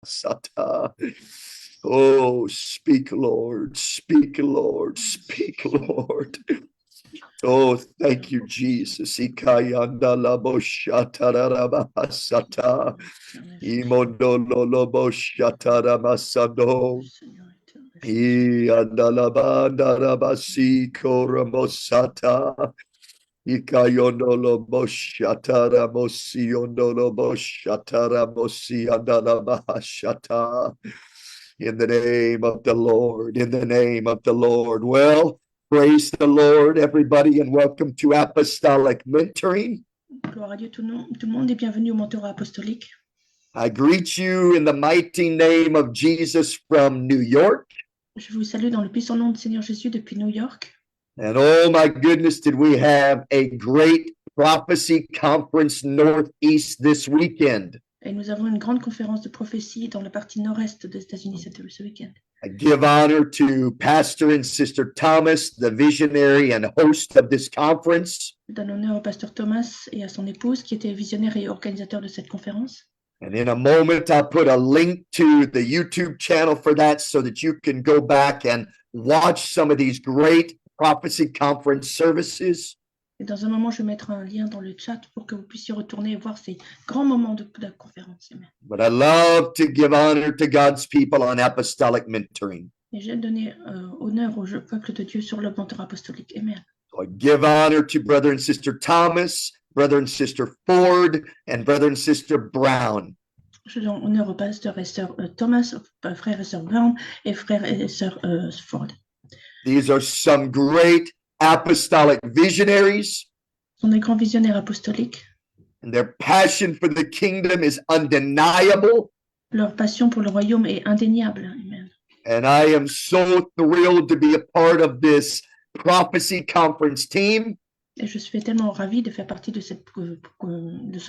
Sata. Oh, speak, Lord, speak, Lord, speak, Lord. Oh, thank you, Jesus. Ikayandalaboshatarabasata. Imodololoboshataramasado. Iandalabandarabasi koramosata. Ikayondoloboshataramosi andalabashata. In the name of the Lord, in the name of the Lord. Well, praise the Lord, everybody, and welcome to Apostolic Mentoring. Gloire à Dieu, tout le monde est bienvenu au mentorat apostolique. I greet you in the mighty name of Jesus from New York. Je vous salue dans le puissant nom du Seigneur Jésus depuis New York. And oh my goodness, did we have a great prophecy conference Northeast this weekend. Et nous avons une grande conférence de prophétie dans la partie nord-est des États-Unis ce week-end. I give honor to Pastor and Sister Thomas, the visionary and host of this conference. Je donne honneur au pasteur Thomas et à son épouse qui était visionnaire et organisateur de cette conférence. And in a moment, I'll put a link to the YouTube channel for that so that you can go back and watch some of these great prophecy conference services. Et dans un moment, je vais mettre un lien dans le chat pour que vous puissiez retourner et voir ces grands moments de conférence. Amen. But I love to give honor to God's people on apostolic mentoring. Et j'aime donner honneur au peuple de Dieu sur le mentorat apostolique. Amen. So I give honor to Brother and Sister Thomas, Brother and Sister Ford, and Brother and Sister Brown. Je donne honneur aux pasteurs et sœurs Thomas, frères et sœurs Brown et frères et sœurs Ford. These are some great apostolic visionaries. Ce sont des grands visionnaires apostoliques. And their passion for the kingdom is undeniable. Leur passion pour le royaume est indéniable. Amen. And I am so thrilled to be a part of this prophecy conference team. Et je suis tellement ravie de faire partie de ce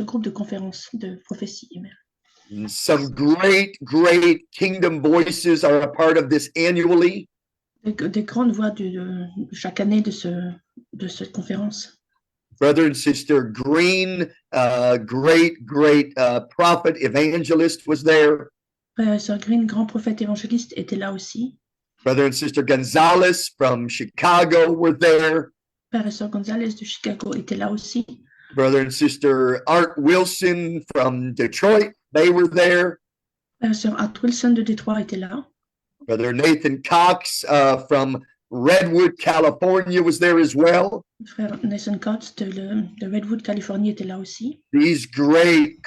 groupe de conférences de prophétie. Amen. And some great kingdom voices are a part of this annually. Des grandes voix chaque année de cette conférence. Brother and Sister Green, great prophet evangelist was there. Frère et sœur Green, grand prophète évangéliste, était là aussi. Brother and Sister Gonzalez from Chicago were there. Frère et sœur Gonzalez de Chicago étaient là aussi. Brother and Sister Art Wilson from Detroit, they were there. Frère et sœur Art Wilson de Détroit était là. Brother Nathan Cox from Redwood, California was there as well. Frère Nathan Cox de Redwood, Californie était là aussi. These great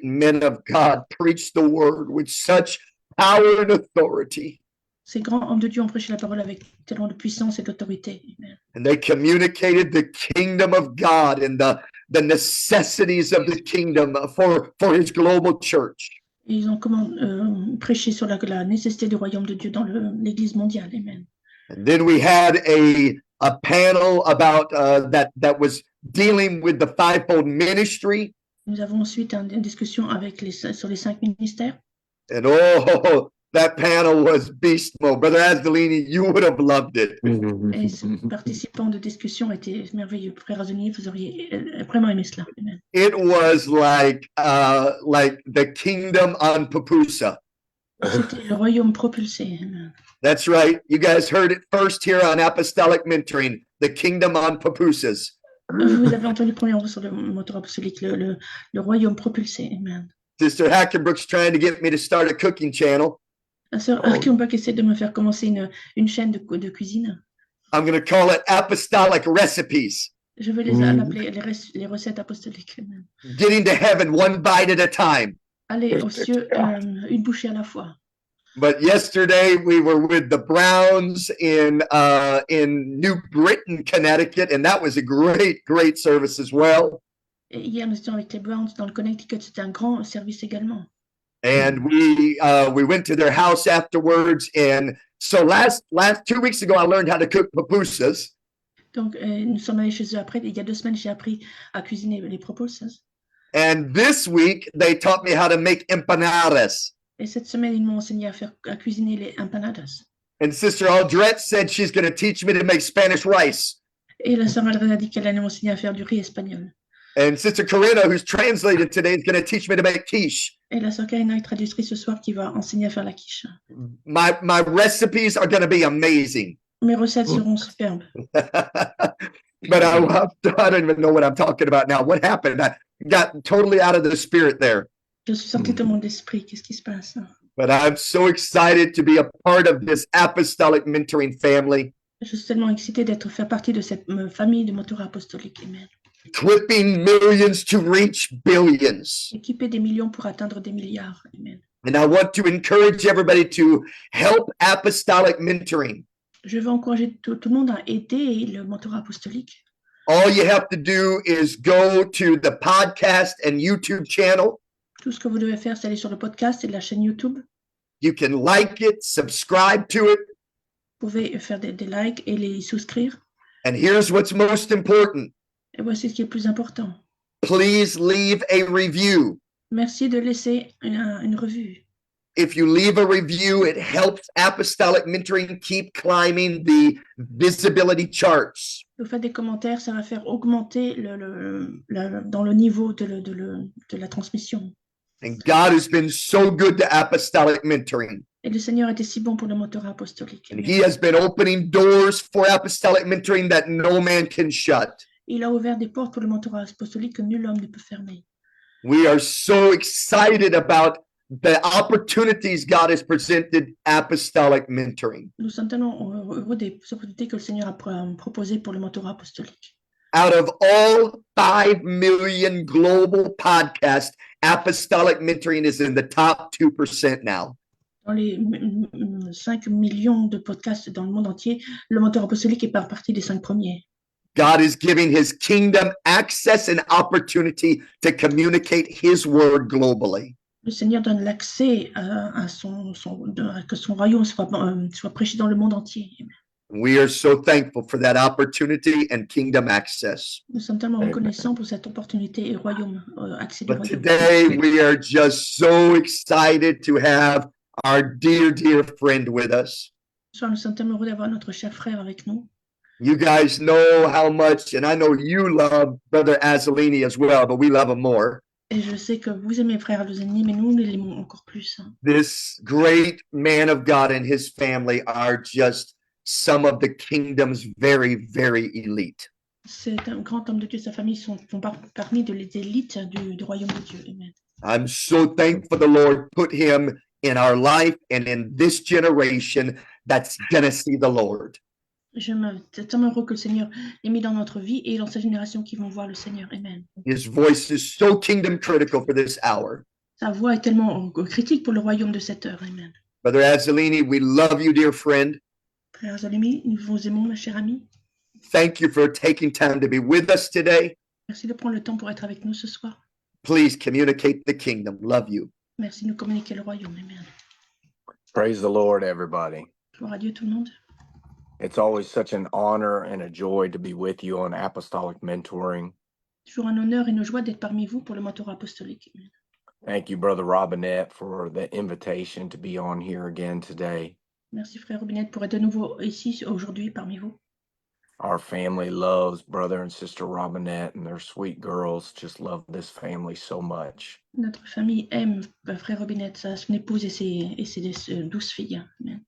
men of God preached the word with such power and authority. Ces grands hommes de Dieu ont prêché la parole avec tellement de puissance et d'autorité. Amen. And they communicated the kingdom of God and the necessities of the kingdom for his global church. Et ils ont prêché sur la nécessité du royaume de Dieu dans l'Église mondiale. Amen. And then we had a panel about that was dealing with the fivefold ministry. Nous avons ensuite une discussion sur les 5 ministères. And oh, that panel was beast mode. Brother Asdelini, you would have loved it. Et ces participants de discussion étaient merveilleux. Frère Asdelini, vous auriez vraiment aimé cela. Amen. It was like the kingdom on Papusa. C'était le royaume propulsé. Amen. That's right. You guys heard it first here on Apostolic Mentoring, the kingdom on Papusas. Vous avez entendu premièrement sur le mentorat apostolique, le royaume propulsé. Amen. Sister Hackenbrook's trying to get me to start a cooking channel. La sœur Hackenbrook essaie de me faire commencer une chaîne de cuisine. I'm going to call it Apostolic Recipes. Je vais les appeler les recettes apostoliques. Amen. Getting to heaven one bite at a time. Aller aux cieux une bouchée à la fois. But yesterday we were with the Browns in New Britain, Connecticut, and that was a great service as well. Et hier nous étions avec les Browns dans le Connecticut, c'était un grand service également. And we went to their house afterwards, and so last 2 weeks ago I learned how to cook pupusas. Donc nous sommes allés chez eux après. Il y a 2 semaines j'ai appris à cuisiner les pupusas. And this week they taught me how to make empanadas. Et cette semaine, ils m'ont enseigné à cuisiner les empanadas. And Sister Aldrette said she's going to teach me to make Spanish rice. Et la sœur Aldrette a dit qu'elle allait m'enseigner à faire du riz espagnol. And Sister Corinna, who's translated today, is going to teach me to make quiche. Et la sœur Karina est traductrice ce soir qui va enseigner à faire la quiche. My recipes are going to be amazing. Mes recettes seront superbes. But I don't even know what I'm talking about now. What happened? I got totally out of the spirit there. Je suis sortie de mon esprit. Qu'est-ce qui se passe? But I'm so excited to be a part of this apostolic mentoring family. Je suis tellement excitée faire partie de cette famille de mentorat apostolique. Amen. Equipping millions to reach billions. Équiper des millions pour atteindre des milliards. Amen. And I want to encourage everybody to help apostolic mentoring. Je veux encourager tout le monde à aider le mentorat apostolique. All you have to do is go to the podcast and YouTube channel. Tout ce que vous devez faire, c'est aller sur le podcast et la chaîne YouTube. You can like it, subscribe to it. Vous pouvez faire des likes et les souscrire. And here's what's most important. Et voici ce qui est le plus important. Please leave a review. Merci de laisser une revue. If you leave a review, it helps apostolic mentoring keep climbing the visibility charts. Vous faites des commentaires, ça va faire augmenter dans le niveau de la transmission. And God has been so good to apostolic mentoring. Et le Seigneur était si bon pour le mentorat apostolique. And He has been opening doors for apostolic mentoring that no man can shut. Il a ouvert des portes pour le mentorat apostolique que nul homme ne peut fermer. We are so excited about the opportunities God has presented apostolic mentoring. Nous sommes tellement heureux des opportunités que le Seigneur a proposées pour le mentorat apostolique. Out of all 5 million global podcasts, apostolic mentoring is in the top 2% now. Dans les 5 millions de podcasts dans le monde entier, le mentorat apostolique est partie des 5 premiers. God is giving His kingdom access and opportunity to communicate His word globally. Le Seigneur donne l'accès à que son royaume soit prêché dans le monde entier. We are so thankful for that opportunity and kingdom access. Nous sommes tellement reconnaissants pour cette opportunité et royaume, accès du But royaume. today we are just so excited to have our dear friend with us. Ce soir, nous sommes tellement heureux d'avoir notre cher frère avec nous. You guys know how much, and I know you love Brother Azzolini as well, but we love him more. Et je sais que vous aimez frère Alozani, mais nous l'aimons encore plus. This great man of God and his family are just some of the kingdom's very elite. C'est un grand homme de Dieu, sa famille font parmi les élites du royaume de Dieu. Amen. I'm so thankful the Lord put him in our life and in this generation that's gonna see the Lord. Je suis tellement heureux que le Seigneur l'ait mis dans notre vie et dans cette génération qui vont voir le Seigneur. Amen. His voice is so kingdom critical for this hour. Sa voix est tellement critique pour le royaume de cette heure. Amen. Brother Azzolini, we love you, dear friend. Frère Zolimi, nous vous aimons, ma chère amie. Thank you for taking time to be with us today. Merci de prendre le temps pour être avec nous ce soir. Please communicate the kingdom. Love you. Merci de nous communiquer le royaume. Amen. Praise the Lord, everybody. Gloire à Dieu, tout le monde. It's always such an honor and a joy to be with you on Apostolic Mentoring. Toujours un honneur et une joie d'être parmi vous pour le mentorat apostolique. Amen. Thank you, Brother Robinette, for the invitation to be on here again today. Merci, frère Robinette, pour être de nouveau ici aujourd'hui parmi vous. Our family loves Brother and Sister Robinette, and their sweet girls just love this family so much. Notre famille aime frère Robinette, son épouse et ses 12 filles. Amen.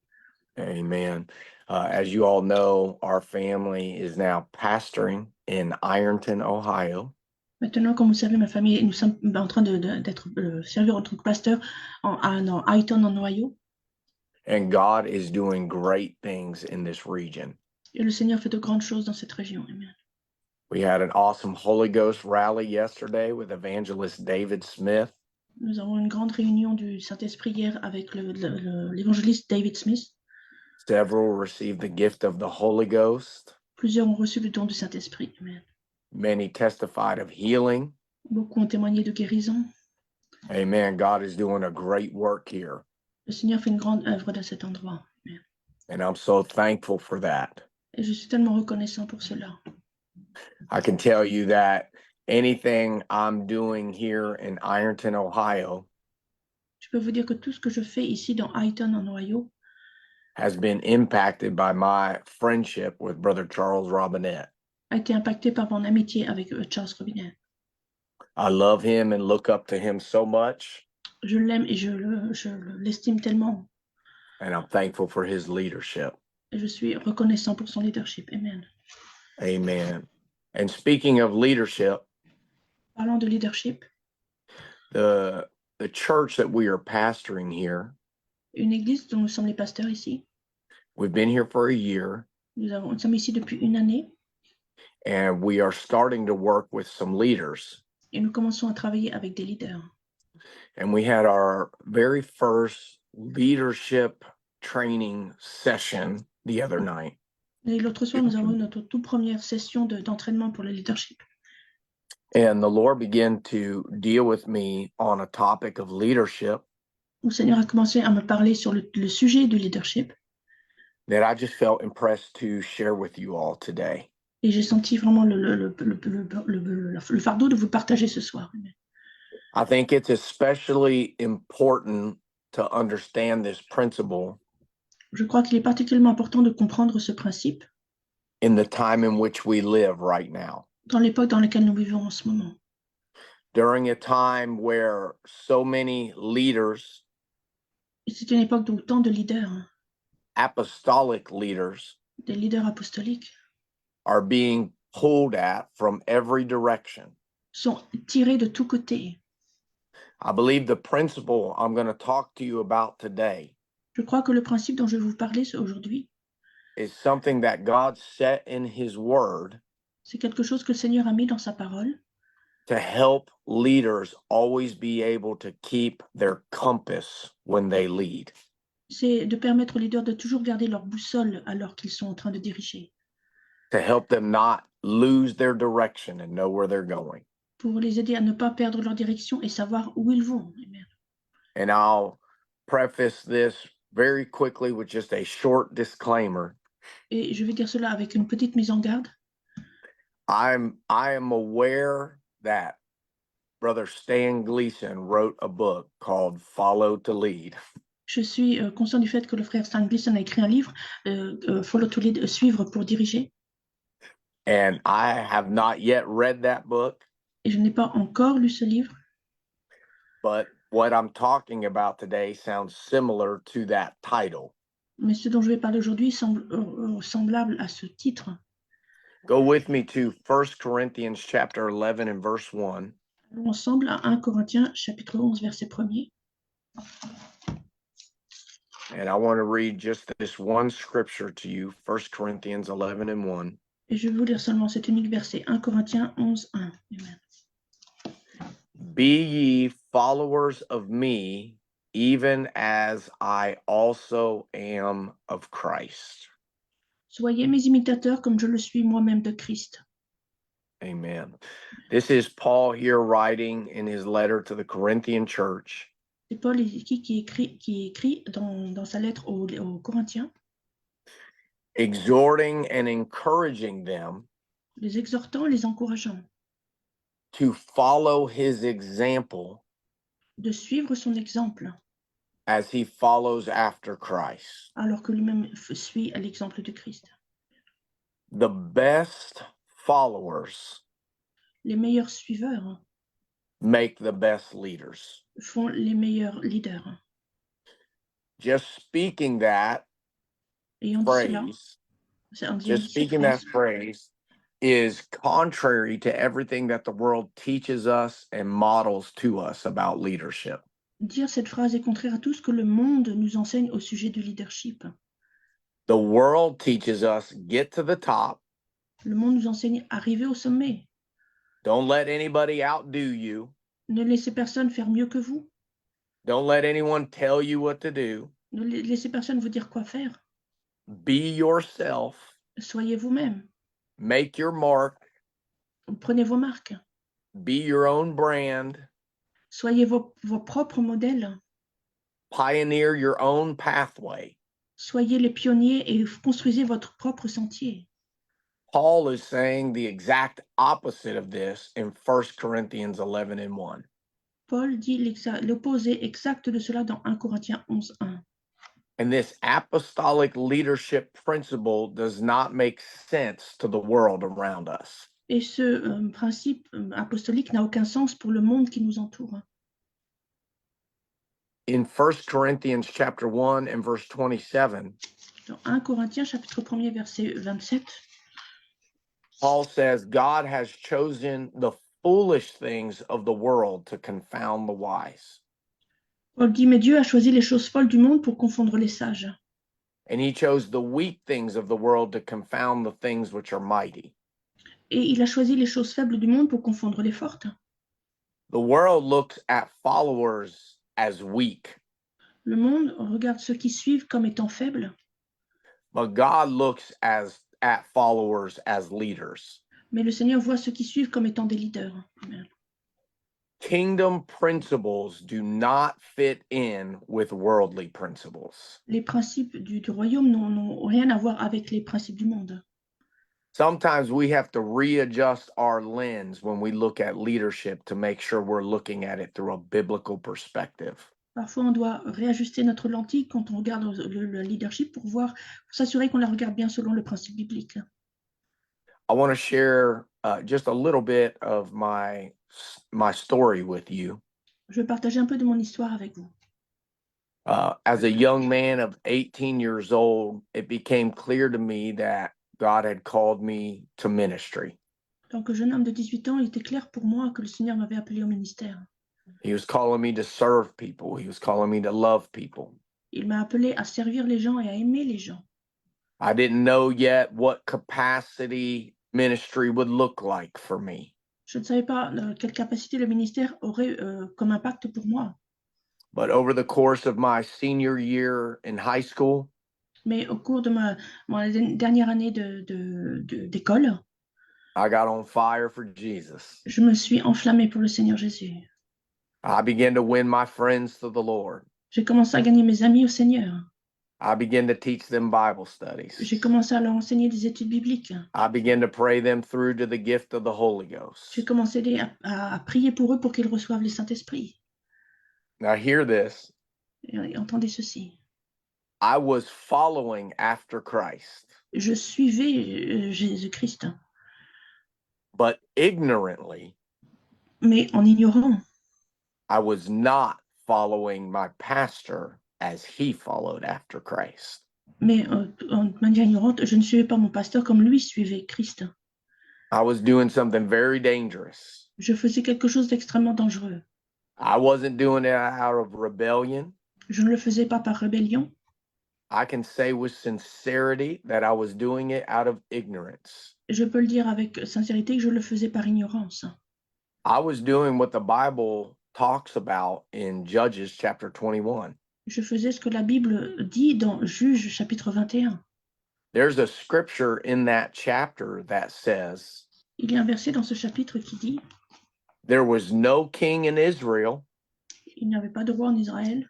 Amen. As you all know, our family is now pastoring in Ironton, Ohio. Maintenant, comme vous savez, ma famille, nous sommes en train d'être servir en tant que pasteur dans Ironton, en Ohio. And God is doing great things in this region. Et le Seigneur fait de grandes choses dans cette région. Amen. We had an awesome Holy Ghost rally yesterday with Evangelist David Smith. Nous avons une grande réunion du Saint-Esprit hier avec l'évangéliste David Smith. Several received the gift of the Holy Ghost. Plusieurs ont reçu le don du Saint-Esprit. Amen. Many testified of healing. Beaucoup ont témoigné de guérison. Amen. God is doing a great work here. Le Seigneur fait une grande œuvre dans cet endroit. Amen. And I'm so thankful for that. Et je suis tellement reconnaissant pour cela. I can tell you that anything I'm doing here in Ironton, Ohio, Je peux vous dire que tout ce que je fais ici dans Ironton, en Ohio, has been impacted by my friendship with Brother Charles Robinette. a été impacté par mon amitié avec Charles Robinette. I love him and look up to him so much, Je l'aime et l'estime tellement. and I'm thankful for his leadership. Et je suis reconnaissant pour son leadership. Amen. Amen. And speaking of leadership, Parlant de leadership, the church that we are pastoring here, une église dont nous sommes les pasteurs ici, we've been here for a year, nous sommes ici depuis une année and we are starting to work with some leaders. et nous commençons à travailler avec des leaders. And we had our very first leadership training session the other night. Et l'autre soir, nous avons eu notre toute première session d'entraînement pour le leadership. And the Lord began to deal with me on a topic of leadership Le Seigneur a commencé à me parler sur le sujet du leadership that I just felt impressed to share with you all today. et j'ai senti vraiment le fardeau de vous partager ce soir. I think it's especially important to understand this principle Je crois qu'il est particulièrement important de comprendre ce principe in the time in which we live right now. dans l'époque dans laquelle nous vivons en ce moment. During a time where so many leaders, C'est une époque où tant de leaders, apostolic leaders, des leaders apostoliques, are being pulled at from every direction. sont tirés de tous côtés. I believe the principle I'm going to talk to you about today Je crois que le principe dont je vais vous parler aujourd'hui, is something that God set in his word c'est quelque chose que le Seigneur a mis dans sa parole to help leaders always be able to keep their compass when they lead. c'est de permettre aux leaders de toujours garder leur boussole alors qu'ils sont en train de diriger, To help them not lose their direction and know where they're going. pour les aider à ne pas perdre leur direction et savoir où ils vont. Amen. And I'll preface this very quickly with just a short disclaimer. Et je vais dire cela avec une petite mise en garde. I am aware that Brother Stan Gleason wrote a book called Follow to Lead. Je suis conscient du fait que le frère Stan Gleason a écrit un livre, Follow to Lead, suivre pour diriger. And I have not yet read that book, Et je n'ai pas encore lu ce livre, but what I'm talking about today sounds similar to that title. mais ce dont je vais parler aujourd'hui semble semblable à ce titre. Go with me to 1 Corinthians chapter 11 and verse 1. Allons ensemble à 1 Corinthiens chapitre 11 verset 1er. And I want to read just this one scripture to you, 1 Corinthians 11 and 1. Et je vais vous lire seulement cet unique verset, 1 Corinthiens 11, 1. Amen. Be ye followers of me, even as I also am of Christ. Soyez mes imitateurs comme je le suis moi-même de Christ. Amen. This is Paul here writing in his letter to the Corinthian church. C'est Paul qui écrit dans sa lettre aux Corinthiens, Exhorting and encouraging them les exhortant, les encourageant to follow his example de suivre son exemple as he follows after Christ. alors que lui-même suit à l'exemple de Christ. The best followers Les meilleurs suiveurs make the best leaders. font les meilleurs leaders. Just speaking that Et on dit cela, phrase, on dit just cette speaking that phrase, phrase is contrary to everything that the world teaches us and models to us about leadership. dire cette phrase est contraire à tout ce que le monde nous enseigne au sujet du leadership. The world teaches us get to the top. Le monde nous enseigne arriver au sommet. Don't let anybody outdo you. Ne laissez personne faire mieux que vous. Don't let anyone tell you what to do. Ne laissez personne vous dire quoi faire. Be yourself. Soyez vous-même. Make your mark. Prenez vos marques. Be your own brand. Soyez vos propres modèles. Pioneer your own pathway. Soyez les pionniers et construisez votre propre sentier. Paul is saying the exact opposite of this in 1 Corinthians 11 and 1. Paul dit l'opposé exact de cela dans 1 Corinthiens 11, 1. And this apostolic leadership principle does not make sense to the world around us. Et ce principe apostolique n'a aucun sens pour le monde qui nous entoure. In 1 Corinthians chapter 1 and verse 27, Dans 1 Corinthiens chapitre 1er verset 27, Paul says, God has chosen the foolish things of the world to confound the wise. Paul dit, mais Dieu a choisi les choses folles du monde pour confondre les sages. And he chose the weak things of the world to confound the things which are mighty. Et il a choisi les choses faibles du monde pour confondre les fortes. The world looks at followers as weak, Le monde regarde ceux qui suivent comme étant faibles, but God looks at followers as leaders. mais le Seigneur voit ceux qui suivent comme étant des leaders. Amen. Kingdom principles do not fit in with worldly principles. Les principes du royaume n'ont rien à voir avec les principes du monde. Sometimes we have to readjust our lens when we look at leadership to make sure we're looking at it through a biblical perspective. Parfois, on doit réajuster notre lentille quand on regarde le leadership pour s'assurer qu'on la regarde bien selon le principe biblique. I want to share just a little bit of my story with you. Je vais partager un peu de mon histoire avec vous. As a young man of 18 years old, it became clear to me that God had called me to ministry. En tant que jeune homme de 18 ans, il était clair pour moi que le Seigneur m'avait appelé au ministère. He was calling me to serve people. He was calling me to love people. Il m'a appelé à servir les gens et à aimer les gens. I didn't know yet what capacity ministry would look like for me. Je ne savais pas quelle capacité le ministère aurait comme impact pour moi. But over the course of my senior year in high school, Mais au cours de ma dernière année d'école, I got on fire for Jesus. je me suis enflammée pour le Seigneur Jésus. I began to win my friends to the Lord. J'ai commencé à gagner mes amis au Seigneur. I began to teach them Bible studies. J'ai commencé à leur enseigner des études bibliques. I began to pray them through to the gift of the Holy Ghost. J'ai commencé à prier pour eux pour qu'ils reçoivent le Saint-Esprit. Now hear this. Et entendez ceci. I was following after Christ, Je suivais Jésus-Christ, but ignorantly, mais en ignorant. I was not following my pastor as he followed after Christ. Mais en manière ignorante, je ne suivais pas mon pasteur comme lui suivait Christ. I was doing something very dangerous. Je faisais quelque chose d'extrêmement dangereux. I wasn't doing it out of rebellion. Je ne le faisais pas par rébellion. I can say with sincerity that I was doing it out of ignorance. Je peux le dire avec sincérité que je le faisais par ignorance. I was doing what the Bible talks about in Judges chapter 21. Je faisais ce que la Bible dit dans Juges chapitre 21. There's a scripture in that chapter that says, Il y a un verset dans ce chapitre qui dit there was no king in Israel, il n'y avait pas de roi en Israël,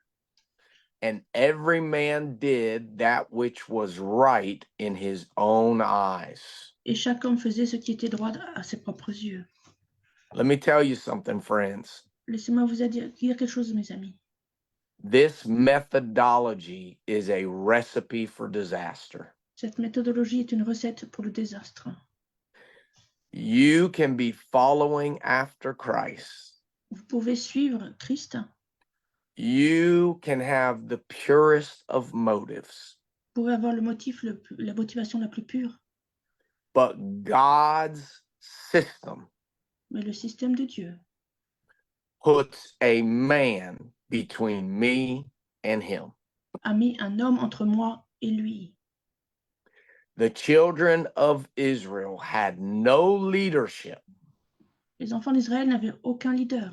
and every man did that which was right in his own eyes. et chaque homme faisait ce qui était droit à ses propres yeux. Let me tell you something, friends. Laissez-moi vous dire quelque chose, mes amis. This methodology is a recipe for disaster. Cette méthodologie est une recette pour le désastre. You can be following after Christ. Vous pouvez suivre Christ. You can have the purest of motives, Vous pouvez avoir la motivation la plus pure, but God's system mais le système de Dieu puts a man between me and him. a mis un homme entre moi et lui. The children of Israel had no leadership, Les enfants d'Israël n'avaient aucun leader,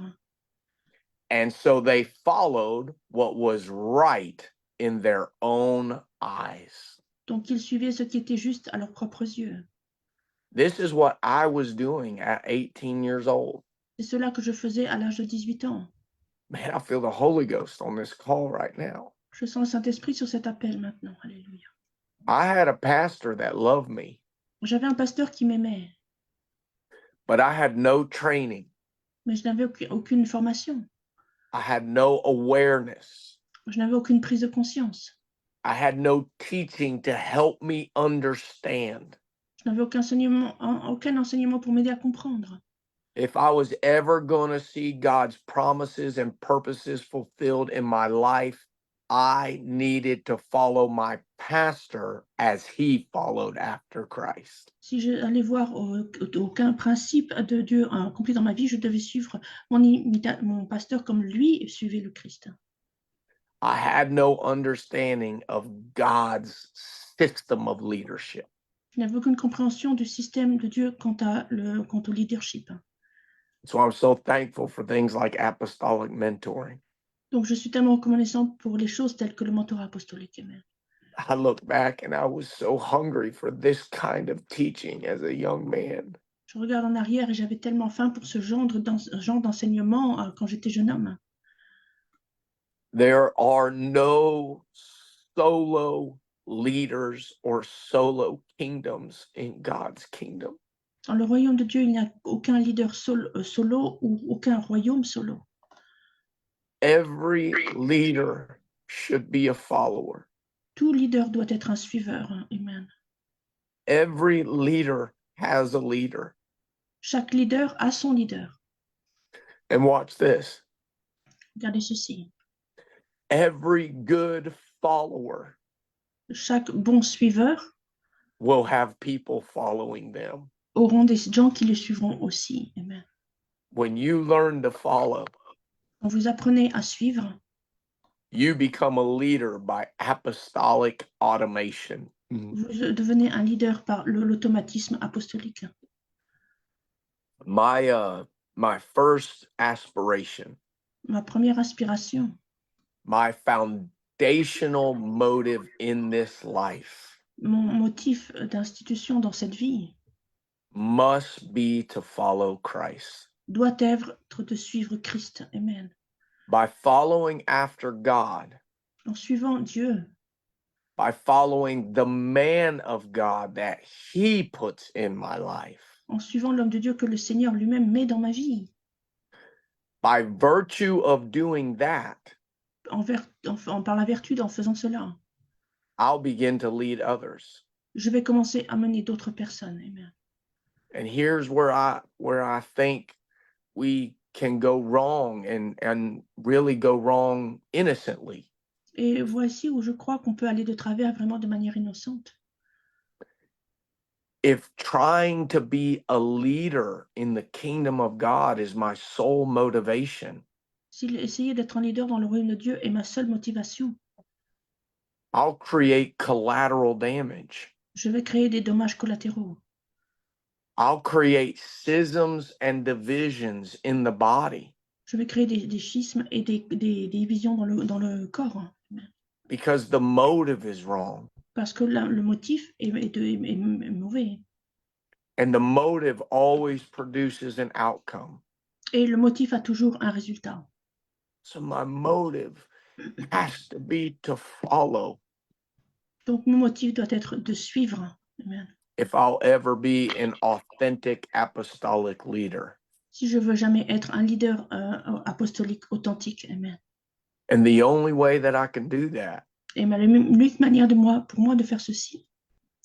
and so they followed what was right in their own eyes. donc ils suivaient ce qui était juste à leurs propres yeux. This is what I was doing at 18 years old. C'est cela que je faisais à l'âge de 18 ans. Man, I feel the Holy Ghost on this call right now. Je sens le Saint-Esprit sur cet appel maintenant. Alléluia. I had a pastor that loved me, J'avais un pasteur qui m'aimait, but I had no training. mais je n'avais aucune formation. I had no awareness. Je n'avais aucune prise de conscience. I had no teaching to help me understand. Je n'avais aucun enseignement pour m'aider à comprendre. If I was ever going to see God's promises and purposes fulfilled in my life, I needed to follow my pastor as he followed after Christ. Si je allais voir aucun principe de Dieu accompli dans ma vie, je devais suivre mon pasteur comme lui suivait le Christ. I had no understanding of God's system of leadership. Je n'avais aucune compréhension du système de Dieu quant au leadership. So I'm so thankful for things like apostolic mentoring. Donc, je suis tellement reconnaissante pour les choses telles que le mentorat apostolique. Amen. I look back and I was so hungry for this kind of teaching as a young man. Je regarde en arrière et j'avais tellement faim pour ce genre d'enseignement quand j'étais jeune homme. There are no solo leaders or solo kingdoms in God's kingdom. Dans le royaume de Dieu, il n'y a aucun leader solo ou aucun royaume solo. Every leader should be a follower. Tout leader doit être un suiveur. Amen. Every leader has a leader. Chaque leader a son leader. And watch this. Regardez ceci. Every good follower Chaque bon suiveur will have people following them. auront des gens qui les suivront aussi. Amen. When you learn to follow, Quand vous apprenez à suivre, you become a leader by apostolic automation. vous devenez un leader par l'automatisme apostolique. My first aspiration, Ma première aspiration, my foundational motive in this life mon motif d'institution dans cette vie must be to follow Christ. doit être de suivre Christ. Amen. By following after God, En suivant Dieu, by following the man of God that he puts in my life. en suivant l'homme de Dieu que le Seigneur lui-même met dans ma vie. By virtue of doing that, Par la vertu d'en faisant cela, I'll begin to lead others. je vais commencer à mener d'autres personnes. Amen. And here's where I think we can go wrong and really go wrong innocently. Et voici où je crois qu'on peut aller de travers vraiment de manière innocente. If trying to be a leader in the kingdom of God is my sole motivation, Si essayer d'être un leader dans le royaume de Dieu est ma seule motivation, I'll create collateral damage. je vais créer des dommages collatéraux. I'll create schisms and divisions in the body Je vais créer des schismes et des divisions dans le corps. because the motive is wrong. Parce que le motif est mauvais. And the motive always produces an outcome. Et le motif a toujours un résultat. So my motive has to be to follow Donc, mon motif doit être de suivre. Amen. if I'll ever be an authentic apostolic leader. Si je veux jamais être un leader apostolique authentique. Amen. And the only way that I can do that, Et l'unique manière pour moi de faire ceci,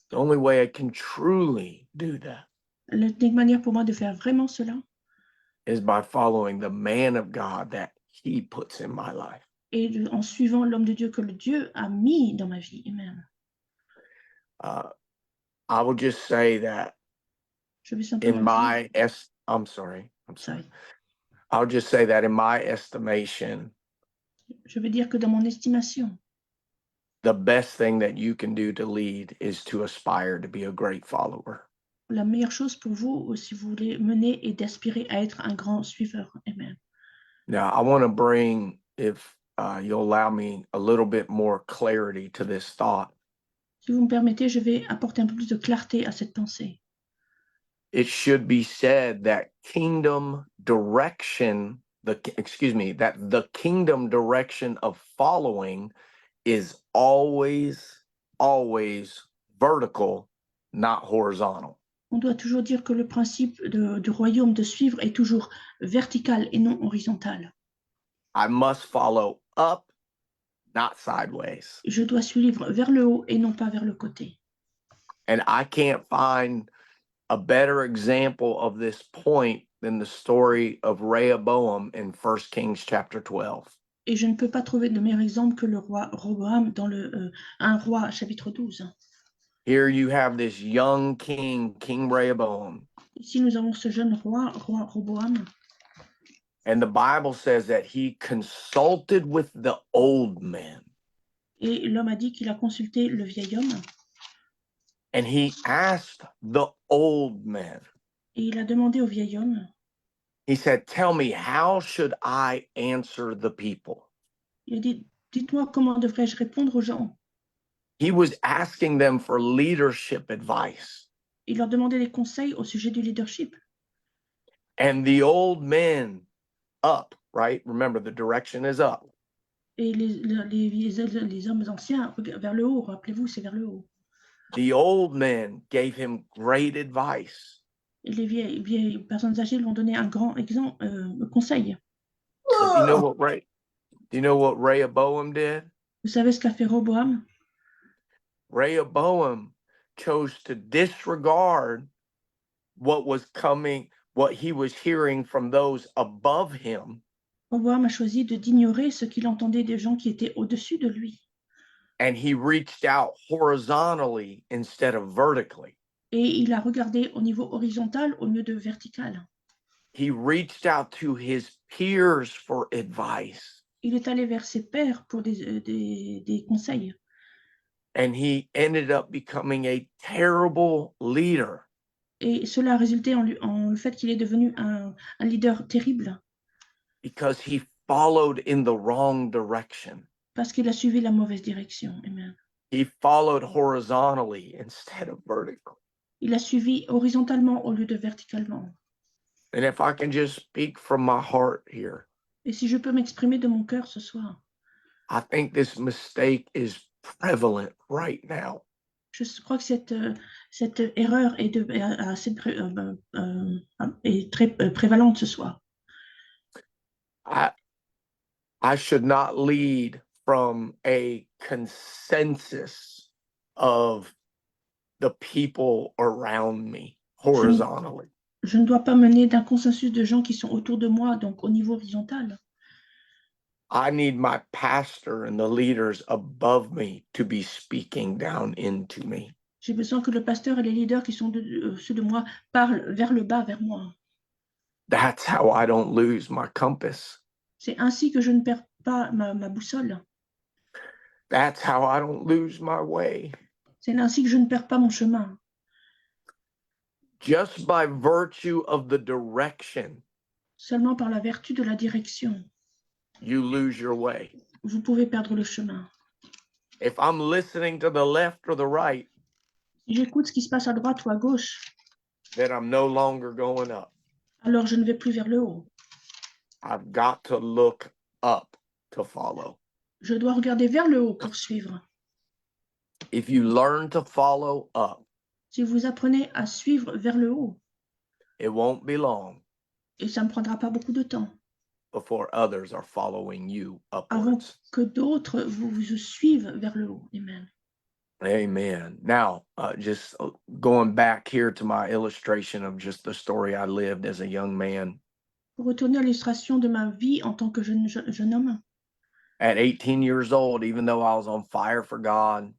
the only way I can truly do that l'unique manière pour moi de faire vraiment cela, is by following the man of God that he puts in my life. et en suivant l'homme de Dieu que le Dieu a mis dans ma vie. Amen. I will just say that Je vais simplement I'll just say that in my estimation, je vais dire que dans mon estimation, the best thing that you can do to lead is to aspire to be a great follower. la meilleure chose pour vous, si vous voulez mener, est d'aspirer à être un grand suiveur. Amen. Now, I want to bring, if you'll allow me, a little bit more clarity to this thought. Si vous me permettez, je vais apporter un peu plus de clarté à cette pensée. It should be said that the kingdom direction of following is always vertical, not horizontal. On doit toujours dire que le principe du royaume de suivre est toujours vertical et non horizontal. I must follow up, not sideways. Je dois suivre vers le haut et non pas vers le côté. And I can't find a better example of this point than the story of Rehoboam in 1 Kings chapter 12. Et je ne peux pas trouver de meilleur exemple que le roi Roboam dans un roi chapitre 12. Here you have this young king, King Rehoboam. Ici, nous avons ce jeune roi Roboam. And the Bible says that he consulted with the old men. Et l'homme a dit qu'il a consulté le vieil homme. And he asked the old men. Et il a demandé au vieil homme. He said, tell me, how should I answer the people? Il a dit, dites-moi comment devrais-je répondre aux gens. He was asking them for leadership advice. Il leur demandait des conseils au sujet du leadership. And the old men up, right? Remember, the direction is up. Et les hommes anciens vers le haut, rappelez-vous, c'est vers le haut. The old men gave him great advice. Et les vieilles personnes âgées lui ont donné un grand conseil. But do you know what Rehoboam did? Vous savez ce qu'a fait Roboam? Rehoboam chose to disregard what was coming, what he was hearing from those above him. Roboam a choisi d'ignorer ce qu'il entendait des gens qui étaient au-dessus de lui. And he reached out horizontally instead of vertically. Et il a regardé au niveau horizontal au lieu de vertical. He reached out to his peers for advice. Il est allé vers ses pairs pour des conseils. And he ended up becoming a terrible leader. Et cela a résulté en le fait qu'il est devenu un leader terrible. Because he followed in the wrong direction. Parce qu'il a suivi la mauvaise direction. Amen. He followed horizontally instead of vertically. Il a suivi horizontalement au lieu de verticalement. And if I can just speak from my heart here, Et si je peux m'exprimer de mon cœur ce soir, I think this mistake is prevalent right now. je crois que cette erreur est très prévalente ce soir. I should not lead from a consensus of the people around me horizontally. Je ne dois pas mener d'un consensus de gens qui sont autour de moi, donc au niveau horizontal. I need my pastor and the leaders above me to be speaking down into me. J'ai besoin que le pasteur et les leaders qui sont au-dessus de moi parlent vers le bas, vers moi. That's how I don't lose my compass. C'est ainsi que je ne perds pas ma boussole. That's how I don't lose my way. C'est ainsi que je ne perds pas mon chemin. Just by virtue of the direction, Seulement par la vertu de la direction, you lose your way. vous pouvez perdre le chemin. If I'm listening to the left or the right, Si j'écoute ce qui se passe à droite ou à gauche, then I'm no longer going up. alors je ne vais plus vers le haut. I've got to look up to follow. Je dois regarder vers le haut pour suivre. If you learn to follow up, Si vous apprenez à suivre vers le haut, it won't be long et ça ne prendra pas beaucoup de temps, before others are following you avant upwards. que d'autres vous suivent vers le haut. Amen. Amen. Now, just going back here to my illustration of just the story I lived as a young man. Pour retourner à l'illustration de ma vie en tant que jeune homme, At 18 years old, even though I was on fire for God,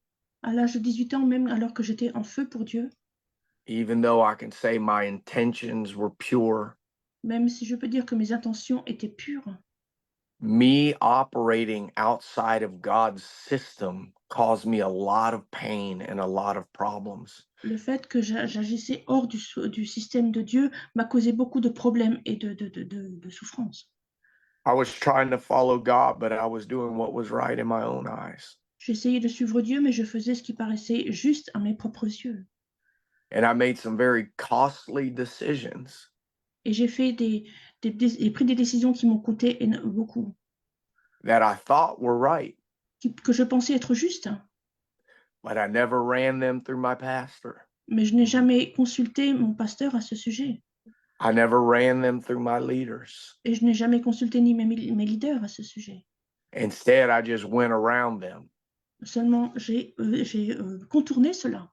à l'âge de 18 ans, même alors que j'étais en feu pour Dieu, even though I can say my intentions were pure, même si je peux dire que mes intentions étaient pures, me operating outside of God's system caused me a lot of pain and a lot of problems. le fait que j'agissais hors du système de Dieu m'a causé beaucoup de problèmes et de souffrances. I was trying to follow God, but I was doing what was right in my own eyes. J'essayais de suivre Dieu, mais je faisais ce qui paraissait juste à mes propres yeux. And I made some very costly decisions. Et j'ai fait pris des décisions qui m'ont coûté beaucoup, That I thought were right, que je pensais être justes, but I never ran them through my pastor. mais je n'ai jamais consulté mon pasteur à ce sujet. I never ran them through my leaders. Et je n'ai jamais consulté ni mes leaders à ce sujet. Instead, I just went around them. Seulement, j'ai contourné cela.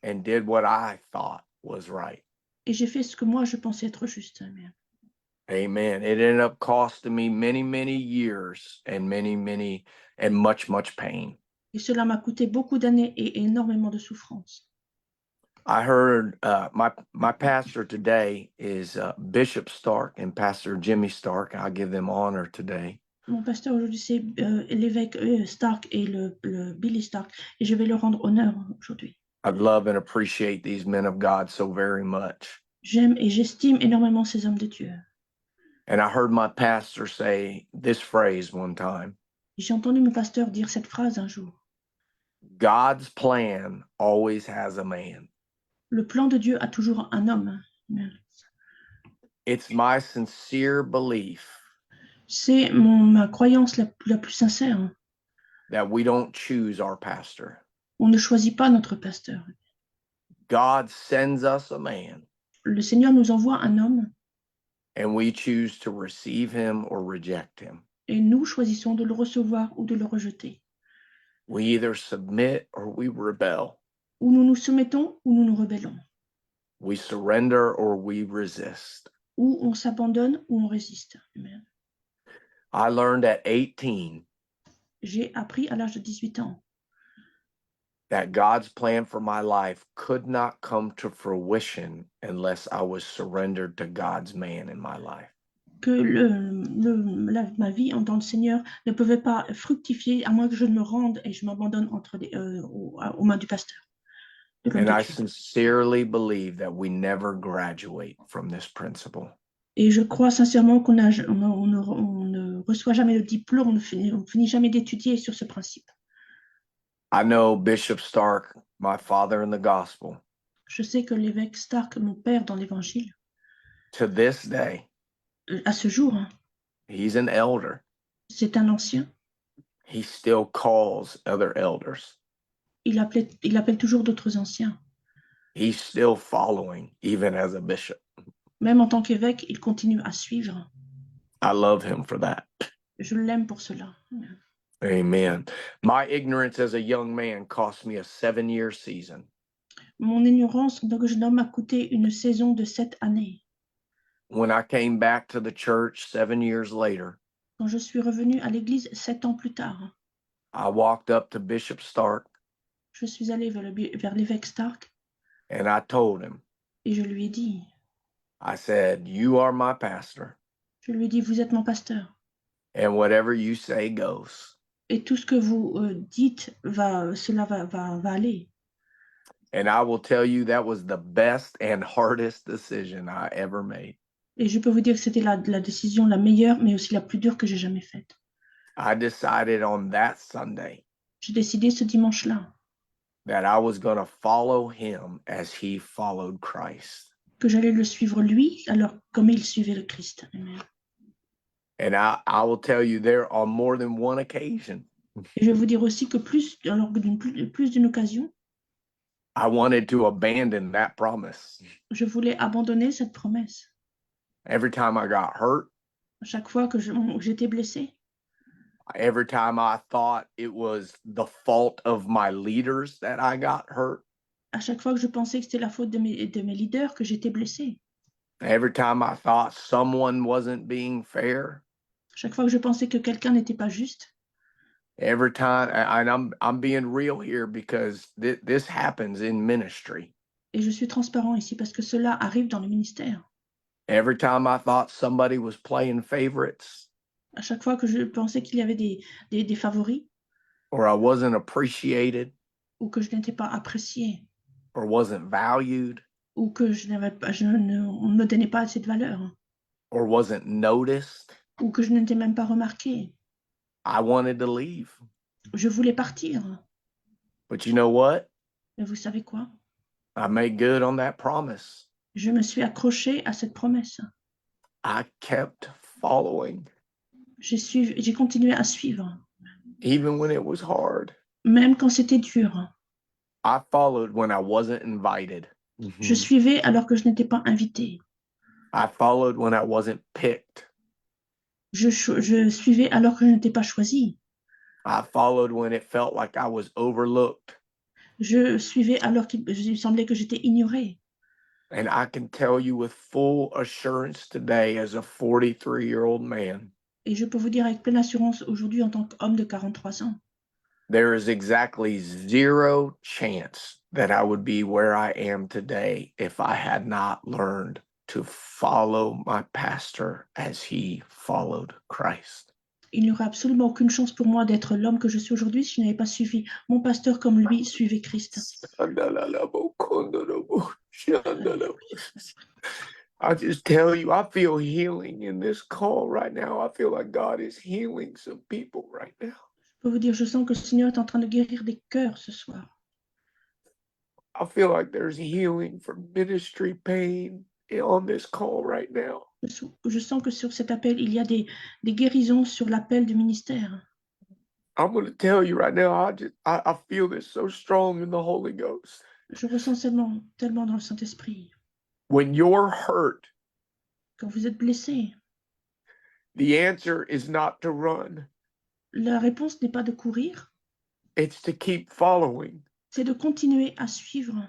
and did what I thought was right. Et j'ai fait ce que moi je pensais être juste. Amen. Amen. It ended up costing me many, many years and much pain. Et cela m'a coûté beaucoup d'années et énormément de souffrance. I heard my pastor today is Bishop Stark and Pastor Jimmy Stark. I'll give them honor today. Mon pasteur aujourd'hui, c'est l'évêque Stark et le Billy Stark. Et je vais leur rendre honneur aujourd'hui. I love and appreciate these men of God so very much. J'aime et j'estime énormément ces hommes de Dieu. And I heard my pastor say this phrase one time. J'ai entendu mon pasteur dire cette phrase un jour. God's plan always has a man. Le plan de Dieu a toujours un homme. It's my sincere belief C'est ma croyance la plus sincère. that we don't choose our pastor. On ne choisit pas notre pasteur. God sends us a man, Le Seigneur nous envoie un homme and we choose to receive him or reject him. et nous choisissons de le recevoir ou de le rejeter. We either submit or we rebel. Ou nous nous soumettons ou nous nous rebellons. We surrender or we resist. Ou on s'abandonne ou on résiste. Amen. I learned at 18 J'ai appris à l'âge de 18 ans that God's plan for my life could not come to fruition unless I was surrendered to God's man in my life. que ma vie dans le Seigneur ne pouvait pas fructifier à moins que je me rende et je m'abandonne aux mains du pasteur. de l'homme And de I Dieu. sincerely believe that we never graduate from this principle. Et je crois sincèrement qu'on ne reçoit jamais le diplôme, on ne finit jamais d'étudier sur ce principe. I know Bishop Stark, my father in the gospel, Je sais que l'évêque Stark, mon père dans l'Évangile, to this day, à ce jour, he's an elder. c'est un ancien. He still calls other elders. Il appelle toujours d'autres anciens. He's still following, even as a bishop. Même en tant qu'évêque, il continue à suivre. I love him for that. Je l'aime pour cela. Amen. My ignorance as a young man cost me a 7-year season. Mon ignorance en tant que jeune homme m'a coûté une saison de 7 années. When I came back to the church 7 years later, Quand je suis revenu à l'église 7 ans plus tard, I walked up to Bishop Stark je suis allé vers l'évêque Stark and I told him, et je lui ai dit, I said, you are my pastor, vous êtes mon pasteur. and whatever you say goes. Et tout ce que vous dites, cela va aller. And I will tell you that was the best and hardest decision I ever made. Et je peux vous dire que c'était la décision la meilleure, mais aussi la plus dure que j'ai jamais faite. I decided on that Sunday J'ai décidé ce dimanche-là that I was going to follow him as he followed Christ. que j'allais le suivre lui, alors comme il suivait le Christ. Amen. And I will tell you there on more than one occasion, Et je vais vous dire aussi que plus d'une occasion, I wanted to abandon that promise. je voulais abandonner cette promesse. Every time I got hurt, À chaque fois que j'étais blessée, every time I thought it was the fault of my leaders that I got hurt, à chaque fois que je pensais que c'était la faute de mes leaders que j'étais blessée, every time I thought someone wasn't being fair, à chaque fois que je pensais que quelqu'un n'était pas juste, every time, and I'm being real here because this happens in ministry. et je suis transparent ici parce que cela arrive dans le ministère. Every time I thought somebody was playing favorites, À chaque fois que je pensais qu'il y avait des favoris, or I wasn't appreciated, ou que je n'étais pas appréciée, or wasn't valued, ou que on ne me donnait pas assez de valeur, or wasn't noticed, ou que je n'étais même pas remarquée, I wanted to leave. je voulais partir. But you know what? Mais vous savez quoi? I made good on that promise. Je me suis accrochée à cette promesse. I kept following, J'ai continué à suivre, even when it was hard. même quand c'était dur. I followed when I wasn't invited. Je suivais alors que je n'étais pas invitée. I followed when I wasn't picked. Je suivais alors que je n'étais pas choisie. I followed when it felt like I was overlooked. Je suivais alors qu'il semblait que j'étais ignorée. And I can tell you with full assurance today, as a 43-year-old man, Et je peux vous dire avec pleine assurance aujourd'hui en tant qu'homme de 43 ans, there is exactly zero chance that I would be where I am today if I had not learned to follow my pastor as he followed Christ. il n'y aurait absolument aucune chance pour moi d'être l'homme que je suis aujourd'hui si je n'avais pas suivi mon pasteur comme lui suivait Christ. I just tell you, I feel healing in this call right now. I feel like God is healing some people right now. Je peux vous dire, je sens que le Seigneur est en train de guérir des cœurs ce soir. I feel like there's healing from ministry pain on this call right now. Je sens que sur cet appel, il y a des guérisons sur l'appel du ministère. I'm going to tell you right now, I feel this so strong in the Holy Ghost. Je ressens tellement dans le Saint-Esprit. When you're hurt, Quand vous êtes blessé, the answer is not to run. la réponse n'est pas de courir, It's to keep following. c'est de continuer à suivre.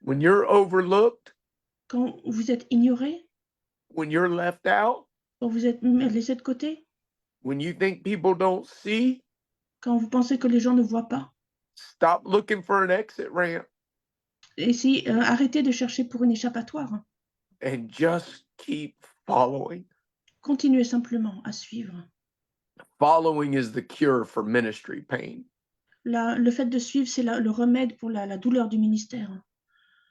When you're overlooked, Quand vous êtes ignoré, when you're left out, quand vous êtes laissé de côté, when you think people don't see, quand vous pensez que les gens ne voient pas, stop looking for an exit ramp arrêtez de chercher pour une échappatoire. and just keep following. Continuez simplement à suivre. Following is the cure for ministry pain. Le fait de suivre, c'est le remède pour la douleur du ministère.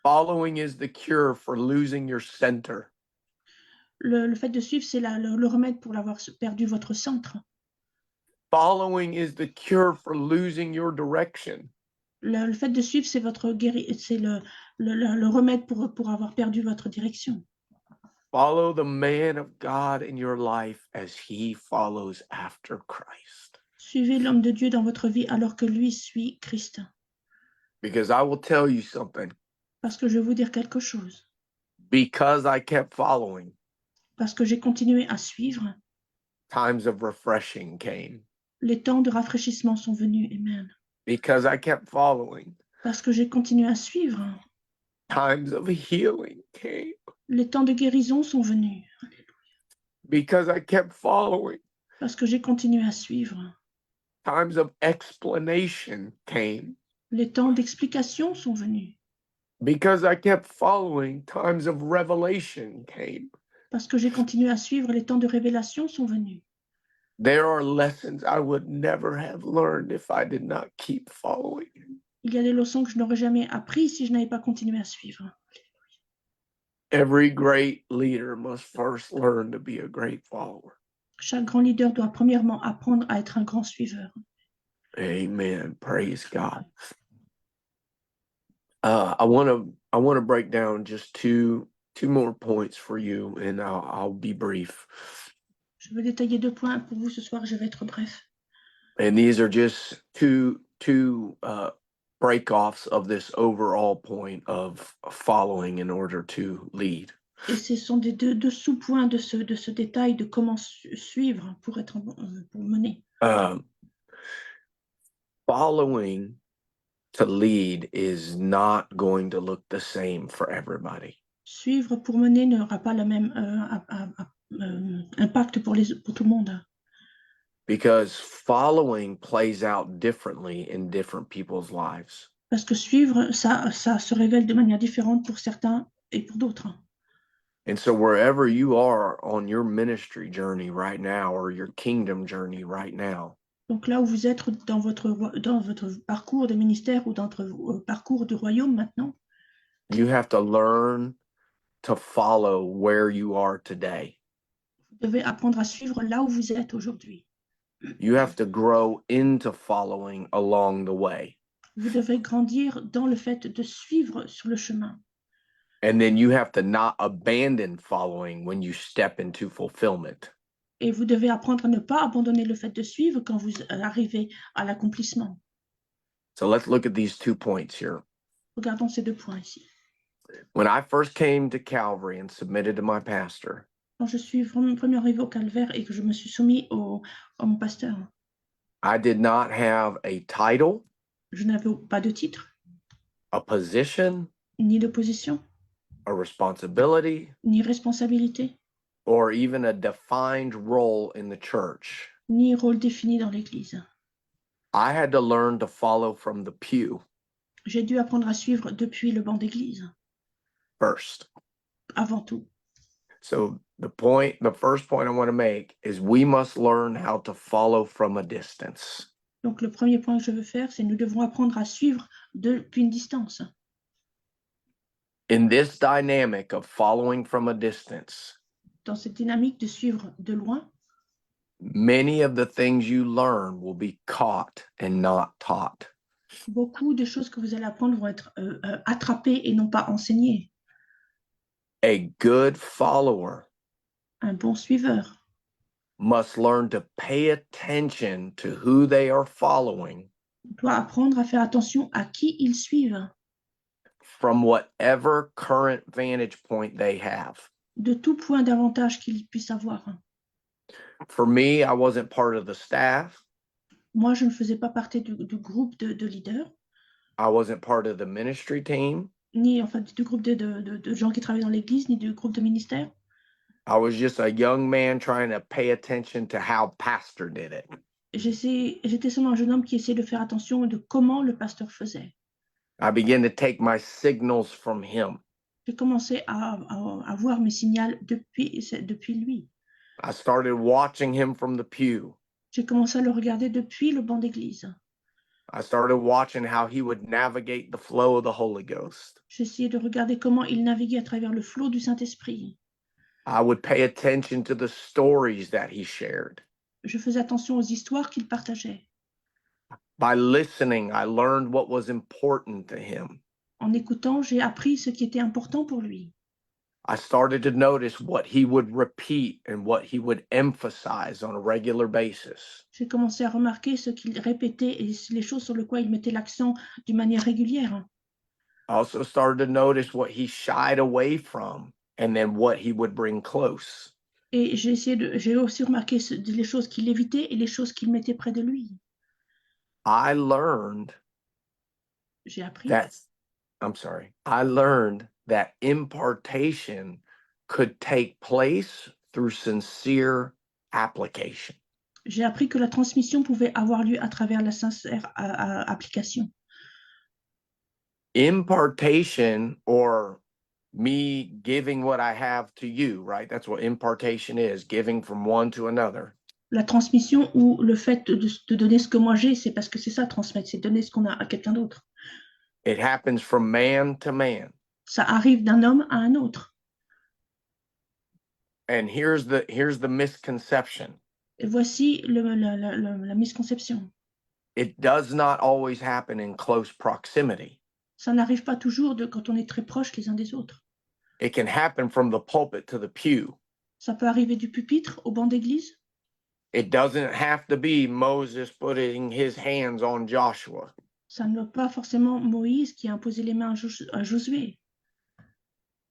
Following is the cure for losing your center. Le fait de suivre, c'est le remède pour l'avoir perdu votre centre. Following is the cure for losing your direction. Le fait de suivre, c'est le remède pour avoir perdu votre direction. Follow the man of God in your life as he follows after Christ. Suivez l'homme de Dieu dans votre vie alors que lui suit Christ. Because I will tell you something. Parce que je vais vous dire quelque chose. Because I kept following, Parce que j'ai continué à suivre, times of refreshing came. les temps de rafraîchissement sont venus. Amen. Because I kept following, Parce que j'ai continué à suivre, times of healing came. les temps de guérison sont venus. Because I kept following, Parce que j'ai continué à suivre, times of explanation came. les temps d'explication sont venus. Because I kept following, times of revelation came. Parce que j'ai continué à suivre, les temps de révélation sont venus. There are lessons I would never have learned if I did not keep following. Il y a des leçons que je n'aurais jamais apprises si je n'avais pas continué à suivre. Every great leader must first learn to be a great follower. Chaque grand leader doit premièrement apprendre à être un grand suiveur. Amen. Praise God. I want to break down just two more points for you, and I'll be brief. Je veux détailler 2 points pour vous ce soir, je vais être bref. And these are just two break-offs of this overall point of following in order to lead. Et ce sont des deux sous-points de ce détail de comment suivre pour mener. Following to lead is not going to look the same for everybody. Suivre pour mener n'aura pas le même impact pour tout le monde. Because following plays out differently in different people's lives. Parce que suivre, ça se révèle de manière différente pour certains et pour d'autres. And so wherever you are on your ministry journey right now or your kingdom journey right now, Donc là où vous êtes dans votre parcours de ministère ou dans votre parcours de royaume maintenant, you have to learn to follow where you are today. vous devez apprendre à suivre là où vous êtes aujourd'hui. You have to grow into following along the way. Vous devez grandir dans le fait de suivre sur le chemin. And then you have to not abandon following when you step into fulfillment. Et vous devez apprendre à ne pas abandonner le fait de suivre quand vous arrivez à l'accomplissement. So let's look at these 2 points here. Regardons ces 2 points ici. When I first came to Calvary and submitted to my pastor, Quand je suis vraiment arrivée au calvaire et que je me suis soumis à mon pasteur, I did not have a title. je n'avais pas de titre. a position, ni de position, a responsibility, ni responsabilité, or even a defined role in the church. ni rôle défini dans l'Église. I had to learn to follow from the pew J'ai dû apprendre à suivre depuis le banc d'église, first. avant tout. So the first point I want to make is we must learn how to follow from a distance. Donc, le premier point que je veux faire, c'est nous devons apprendre à suivre depuis une distance. In this dynamic of following from a distance, Dans cette dynamique de suivre de loin, many of the things you learn will be caught and not taught. beaucoup de choses que vous allez apprendre vont être attrapées et non pas enseignées. A good follower Un bon suiveur must learn to pay attention to who they are following doit apprendre à faire attention à qui ils suivent, from whatever current vantage point they have. de tout point d'avantage qu'ils puissent avoir. For me, I wasn't part of the staff. Moi, je ne faisais pas partie du groupe de leaders, I wasn't part of the ministry team. ni en fait du groupe de gens qui travaillent dans l'église, ni du groupe de ministère. I was just a young man trying to pay attention to how pastor did it. J'étais seulement un jeune homme qui essayait de faire attention de comment le pasteur faisait. I began to take my signals from him. J'ai commencé à voir mes signaux depuis lui. I started watching him from the pew. J'ai commencé à le regarder depuis le banc d'église. I started watching how he would navigate the flow of the Holy Ghost. J'ai essayé de regarder comment il naviguait à travers le flot du Saint-Esprit. I would pay attention to the stories that he shared. Je faisais attention aux histoires qu'il partageait. By listening, I learned what was important to him. En écoutant, j'ai appris ce qui était important pour lui. I started to notice what he would repeat and what he would emphasize on a regular basis. J'ai commencé à remarquer ce qu'il répétait et les choses sur lesquelles il mettait l'accent d'une manière régulière. I also started to notice what he shied away from and then what he would bring close. Et j'ai aussi remarqué les choses qu'il évitait et les choses qu'il mettait près de lui. I learned J'ai appris I learned that impartation could take place through sincere application. J'ai appris que la transmission pouvait avoir lieu à travers la sincère application. Impartation, or me giving what I have to you, right? That's what impartation is, giving from one to another. La transmission ou le fait de donner ce que moi j'ai, c'est parce que c'est ça, transmettre, c'est donner ce qu'on a à quelqu'un d'autre. It happens from man to man. Ça arrive d'un homme à un autre. And here's the misconception. Et voici la misconception. It does not always happen in close proximity. Ça n'arrive pas toujours quand on est très proches les uns des autres. It can happen from the pulpit to the pew. Ça peut arriver du pupitre au banc d'église. It doesn't have to be Moses putting his hands on Joshua. Ça n'est pas forcément Moïse qui a imposé les mains à Josué.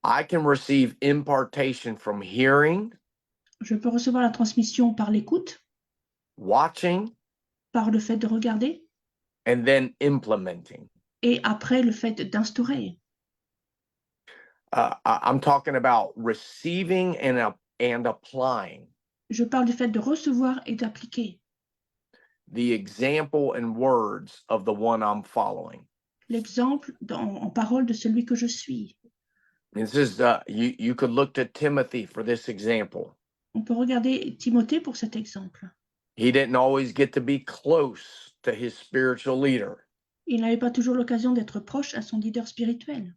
I can receive impartation from hearing, Je peux recevoir la transmission par l'écoute, watching, par le fait de regarder, and then implementing. et après le fait d'instaurer. I'm talking about receiving and applying Je parle du fait de recevoir et d'appliquer the example and words of the one I'm following. l'exemple en parole de celui que je suis. This is you could look to Timothy for this example. On peut regarder Timothée pour cet exemple. He didn't always get to be close to his spiritual leader. Il n'avait pas toujours l'occasion d'être proche à son leader spirituel.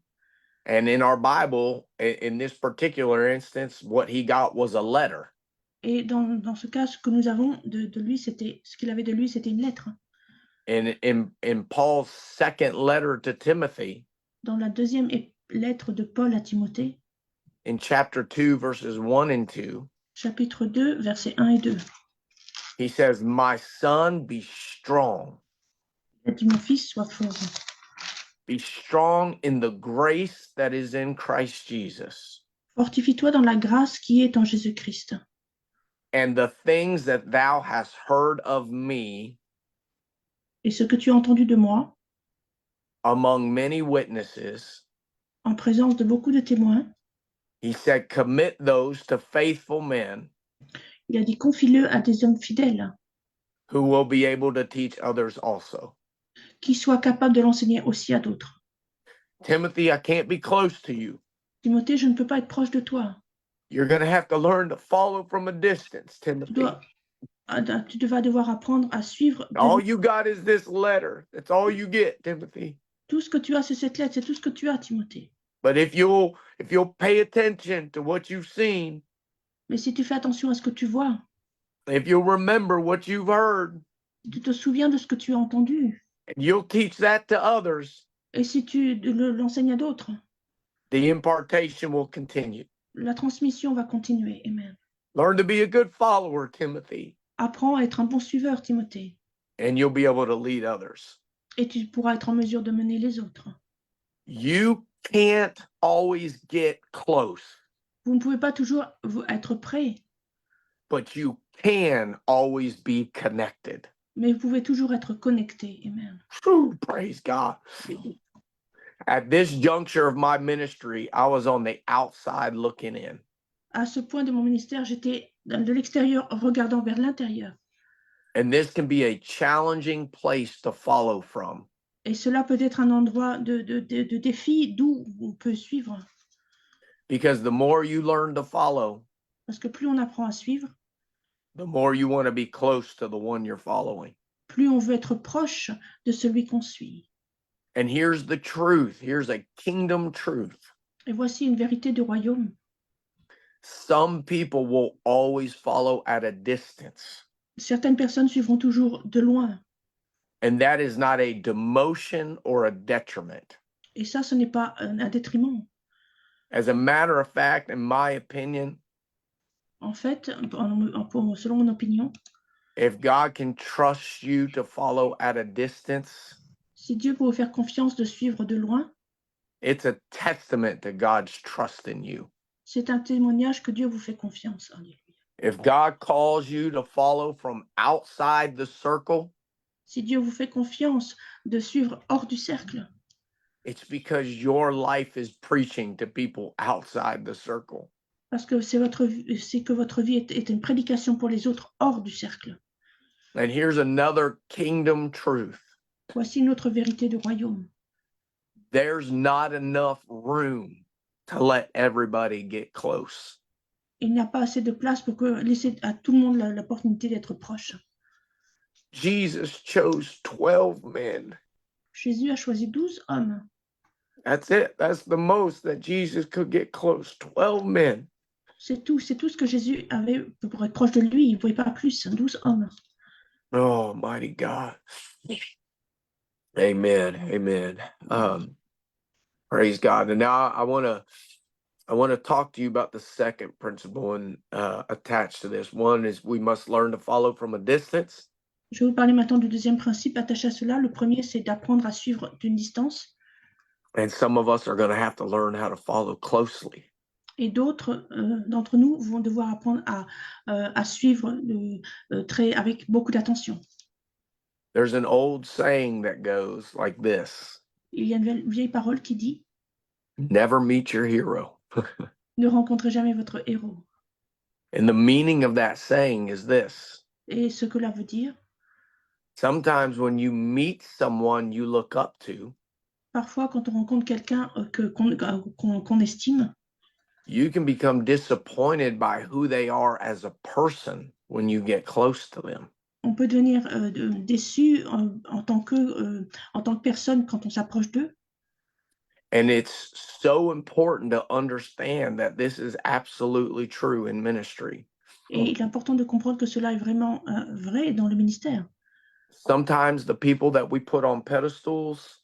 And in our Bible, in this particular instance, what he got was a letter. Et dans ce cas, ce que nous avons de lui, ce qu'il avait de lui, c'était une lettre. And in Paul's second letter to Timothy, Dans la deuxième lettre de Paul à Timothée, in chapter 2, verses 1 and 2, chapitre 2, versets 1 et 2, he says, "My son, be strong. il a dit, mon fils, sois fort. Be strong in the grace that is in Christ Jesus. Fortifie-toi dans la grâce qui est en Jésus-Christ. And the things that thou hast heard of me, Et ce que tu as entendu de moi, among many witnesses, en présence de beaucoup de témoins. he said, commit those to faithful men Il a dit, confie-le à des hommes fidèles who will be able to teach others also. qui soient capables de l'enseigner aussi à d'autres. Timothy, I can't be close to you. Timothée, je ne peux pas être proche de toi. You're going to have to learn to follow from a distance, Timothy. Tu vas devoir apprendre à suivre. All you got is this letter. That's all you get, Timothy. Tout ce que tu as, c'est cette lettre, c'est tout ce que tu as, Timothée. But if you'll pay attention to what you've seen, Mais si tu fais attention à ce que tu vois, if you'll remember what you've heard, tu te souviens de ce que tu as entendu, and you'll teach that to others, et si tu l'enseignes à d'autres, the impartation will continue. la transmission va continuer. Amen. Learn to be a good follower, Timothy, Apprends à être un bon suiveur, Timothée, and you'll be able to lead others. et tu pourras être en mesure de mener les autres. You can't always get close, Vous ne pouvez pas toujours être prêt, but you can always be connected. mais vous pouvez toujours être connecté. Amen. Whew, praise God. At this juncture of my ministry, I was on the outside looking in. À ce point de mon ministère, j'étais de l'extérieur regardant vers l'intérieur. And this can be a challenging place to follow from. Et cela peut être un endroit de défi d'où on peut suivre. Because the more you learn to follow, Parce que plus on apprend à suivre, the more you want to be close to the one you're following. plus on veut être proche de celui qu'on suit. And here's the truth. Here's a kingdom truth. Et voici une vérité du royaume. Some people will always follow at a distance. Certaines personnes suivront toujours de loin. And that is not a demotion or a detriment. Et ça, ce n'est pas un détriment. As a matter of fact, in my opinion, En fait, selon mon opinion, if God can trust you to follow at a distance, si Dieu peut vous faire confiance de suivre de loin, it's a testament to God's trust in you. c'est un témoignage que Dieu vous fait confiance. Alléluia. If God calls you to follow from outside the circle, Si Dieu vous fait confiance de suivre hors du cercle, it's because your life is preaching to people outside the circle. parce que c'est que votre vie est une prédication pour les autres hors du cercle. And here's another kingdom truth. Voici une autre vérité du royaume. There's not enough room to let everybody get close. Il n'y a pas assez de place pour laisser à tout le monde l'opportunité d'être proche. Jesus chose 12 men. Jésus a choisi 12 hommes. That's it. That's the most that Jesus could get close. 12 men. C'est tout ce que Jésus avait pour être proche de lui. Il ne pouvait pas plus, 12 hommes. Oh, mighty God. Amen. Amen. Praise God. And now I want to talk to you about the second principle and attached to this. One is we must learn to follow from a distance. Je vais vous parler maintenant du deuxième principe attaché à cela. Le premier, c'est d'apprendre à suivre d'une distance. And some of us are going to have to learn how to follow closely. Et d'autres d'entre nous vont devoir apprendre à suivre avec beaucoup d'attention. There's an old saying that goes like this. Il y a une vieille parole qui dit Never meet your hero. ne rencontrez jamais votre héros. And the meaning of that saying is this. Et ce que cela veut dire, Sometimes when you meet someone you look up to, parfois quand on rencontre quelqu'un qu'on estime, you can become disappointed by who they are as a person when you get close to them. on peut devenir déçu en tant que personne quand on s'approche d'eux. And it's so important to understand that this is absolutely true in ministry. Et il est important de comprendre que cela est vraiment vrai dans le ministère. Sometimes the people that we put on pedestals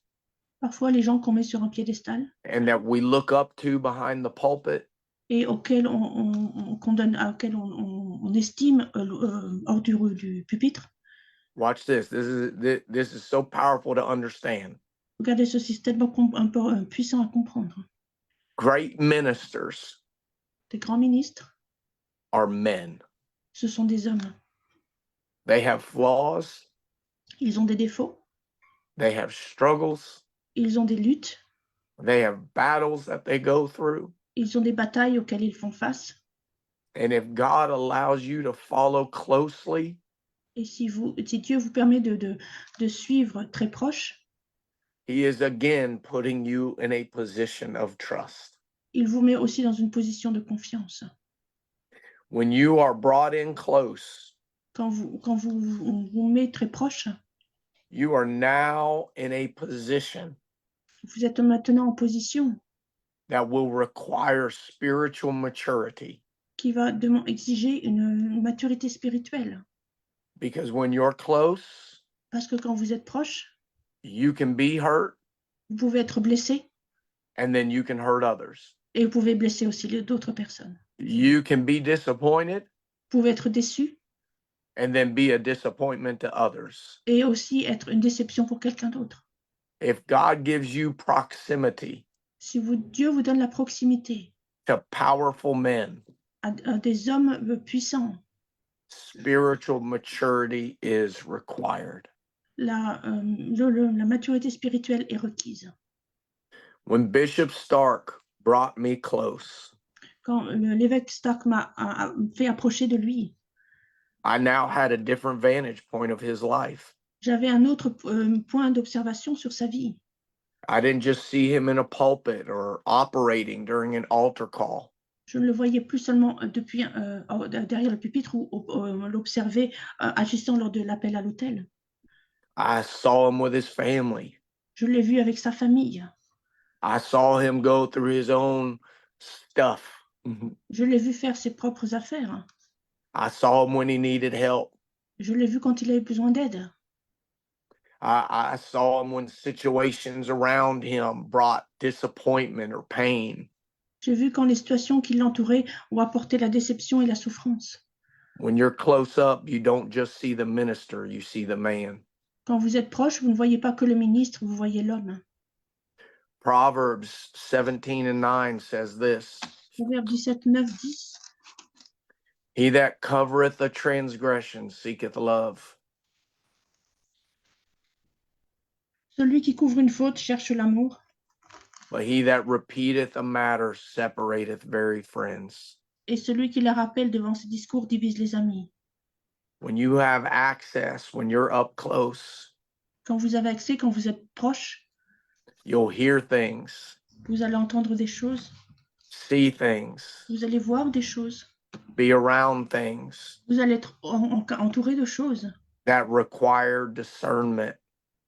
Parfois, les gens qu'on met sur un piédestal and that we look up to behind the pulpit, et auxquels on estime hors du pupitre. watch this. This is so powerful to understand. Regardez ceci, c'est tellement un peu puissant à comprendre. Great ministers Des grands ministres, are men. ce sont des hommes. They have flaws. Ils ont des défauts, They have struggles. Ils ont des luttes, They have battles that they go through. ils ont des batailles auxquelles ils font face. And if God allows you to follow closely, Et si Dieu vous permet de suivre très proche, He is again putting you in a position of trust. il vous met aussi dans une position de confiance. When you are brought in close, Quand on vous met très proche, you are now in a position vous êtes maintenant en position that will require spiritual maturity. qui va exiger une maturité spirituelle. Because when you're close, Parce que quand vous êtes proche, you can be hurt vous pouvez être blessé and then you can hurt others. et vous pouvez blesser aussi d'autres personnes. You can be disappointed Vous pouvez être déçu and then be a disappointment to others. et aussi être une déception pour quelqu'un d'autre. If God gives you proximity Si Dieu vous donne la proximité to powerful men, à des hommes puissants, spiritual maturity is required. la maturité spirituelle est requise. When Bishop Stark brought me close, Quand l'évêque Stark m'a fait approcher de lui, I now had a different vantage point of his life. j'avais un autre point d'observation sur sa vie. I didn't just see him in a pulpit or operating during an altar call. Je ne le voyais plus seulement depuis derrière le pupitre ou l'observer agissant lors de l'appel à l'autel. I saw him with his family. Je l'ai vu avec sa famille. I saw him go through his own stuff. Je l'ai vu faire ses propres affaires. I saw him when he needed help. Je l'ai vu quand il avait besoin d'aide. I saw him when situations around him brought disappointment or pain. J'ai vu quand les situations qui l'entouraient ont apporté la déception et la souffrance. When you're close up, you don't just see the minister, you see the man. Quand vous êtes proche, vous ne voyez pas que le ministre, vous voyez l'homme. Proverbs 17:9 says this: Proverbe 17, 9, 10. He that covereth a transgression seeketh love, Celui qui couvre une faute cherche l'amour, but he that repeateth a matter separateth very friends. et celui qui la rappelle devant ses discours divise les amis. When you have access, when you're up close, Quand vous avez accès, quand vous êtes proche, you'll hear things, vous allez entendre des choses, see things, vous allez voir des choses, be around things vous allez être entouré de choses that require discernment.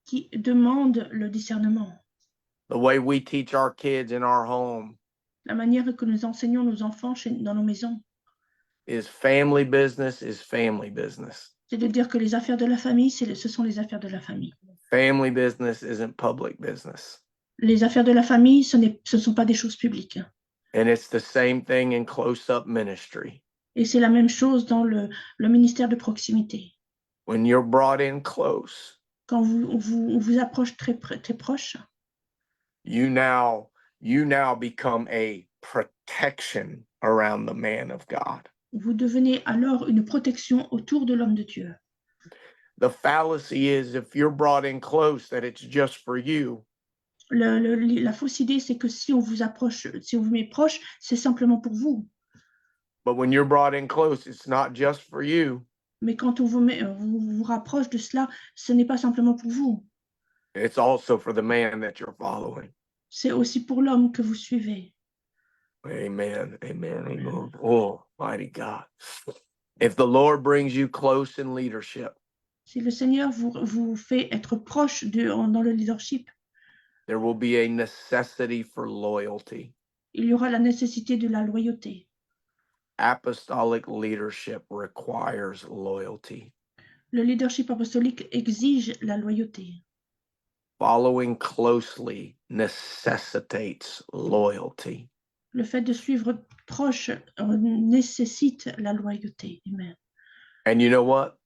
qui demandent le discernement. The way we teach our kids in our home La manière que nous enseignons nos enfants dans nos maisons, is family business is family business. c'est de dire que les affaires de la famille, ce sont les affaires de la famille. Family business isn't public business. Les affaires de la famille, ce ne sont pas des choses publiques. And it's the same thing in close-up ministry. Et c'est la même chose dans le ministère de proximité. When you're brought in close, Quand on vous approche très proche, you now become a protection around the man of God. vous devenez alors une protection autour de l'homme de Dieu. The fallacy is if you're brought in close that it's just for you. La fausse idée, c'est que si on vous approche, si on vous met proche, c'est simplement pour vous. But when you're brought in close, it's not just for you. Mais quand on vous rapproche de cela, ce n'est pas simplement pour vous. It's also for the man that you're following. C'est aussi pour l'homme que vous suivez. Amen. Amen. Amen. Oh, mighty God. If the Lord brings you close in leadership, Si le Seigneur vous fait être proche dans le leadership, there will be a necessity for loyalty. il y aura la nécessité de la loyauté. Apostolic leadership requires loyalty. Le leadership apostolique exige la loyauté. Following closely necessitates loyalty. Le fait de suivre proche nécessite la loyauté. Amen. And you know what?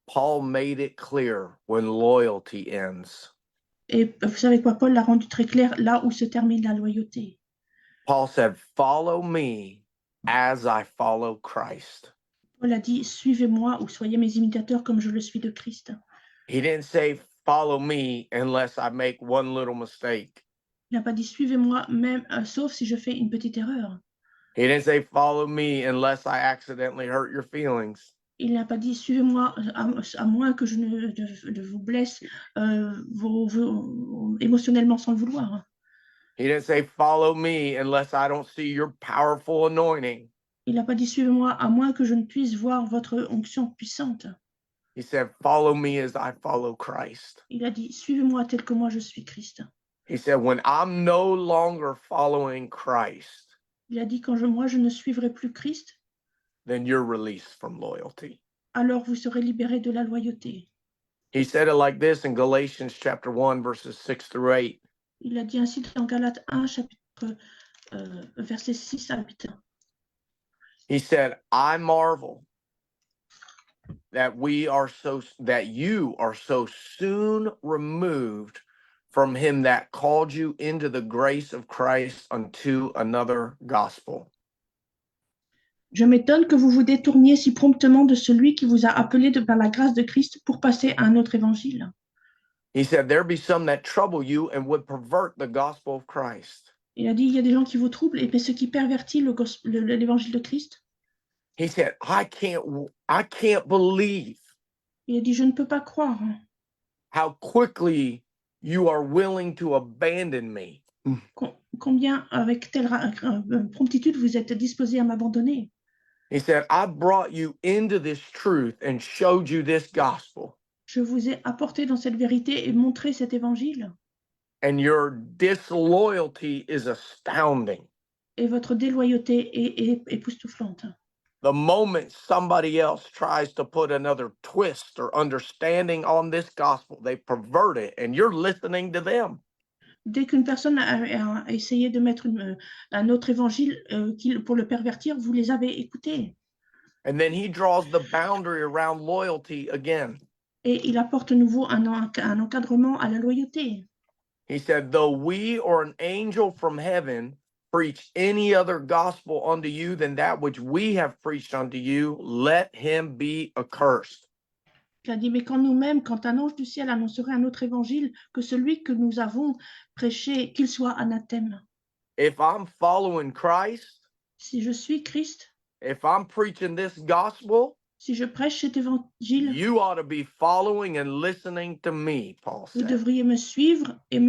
Paul made it clear when loyalty ends. Et vous savez quoi, Paul l'a rendu très clair là où se termine la loyauté. Paul said, "Follow me as I follow Christ." Paul a dit, suivez-moi ou soyez mes imitateurs comme je le suis de Christ. He didn't say, follow me unless I make one little mistake. Il n'a pas dit suivez-moi, même sauf si je fais une petite erreur. He didn't say follow me unless I accidentally hurt your feelings. Il n'a pas dit suivez-moi à moins que je ne vous blesse émotionnellement sans le vouloir. He didn't say follow me unless I don't see your powerful anointing. Il n'a pas dit suivez-moi à moins que je ne puisse voir votre onction puissante. He said follow me as I follow Christ. Il a dit suivez-moi tel que moi je suis Christ. He said when I'm no longer following Christ, Il a dit quand moi je ne suivrai plus Christ, then you're released from loyalty. alors vous serez libérés de la loyauté. He said it like this in Galatians chapter 1 verses 6 through 8. Il a dit ainsi dans Galates 1 chapitre versets 6 à 8. He said, I marvel that you are so soon removed from him that called you into the grace of Christ unto another gospel. Je m'étonne que vous vous détourniez si promptement de celui qui vous a appelé par la grâce de Christ pour passer à un autre évangile. He said, there be some that trouble you and would pervert the gospel of Christ. Il a dit, il y a des gens qui vous troublent, et ce qui pervertit l'évangile de Christ. He said, I can't believe Il a dit, je ne peux pas croire how quickly you are willing to abandon me. combien, avec telle promptitude, vous êtes disposés à m'abandonner. He said, I brought you into this truth and showed you this gospel. Je vous ai apporté dans cette vérité et montré cet évangile. And your disloyalty is astounding. Et votre déloyauté est époustouflante. The moment somebody else tries to put another twist or understanding on this gospel, they pervert it, and you're listening to them. Dès qu'une personne a essayé de mettre un autre évangile pour le pervertir, vous les avez écoutés. And then he draws the boundary around loyalty again. Et il apporte de nouveau un encadrement à la loyauté. He said, though we or an angel from heaven preach any other gospel unto you than that which we have preached unto you, let him be accursed. Il a dit, mais quand nous-mêmes, quand un ange du ciel annoncerait un autre évangile que celui que nous avons prêché, qu'il soit anathème. If I'm following Christ, Si je suis Christ, if I'm preaching this gospel, si je prêche cet évangile, you ought to be following and listening to me, Paul vous said. devriez me suivre et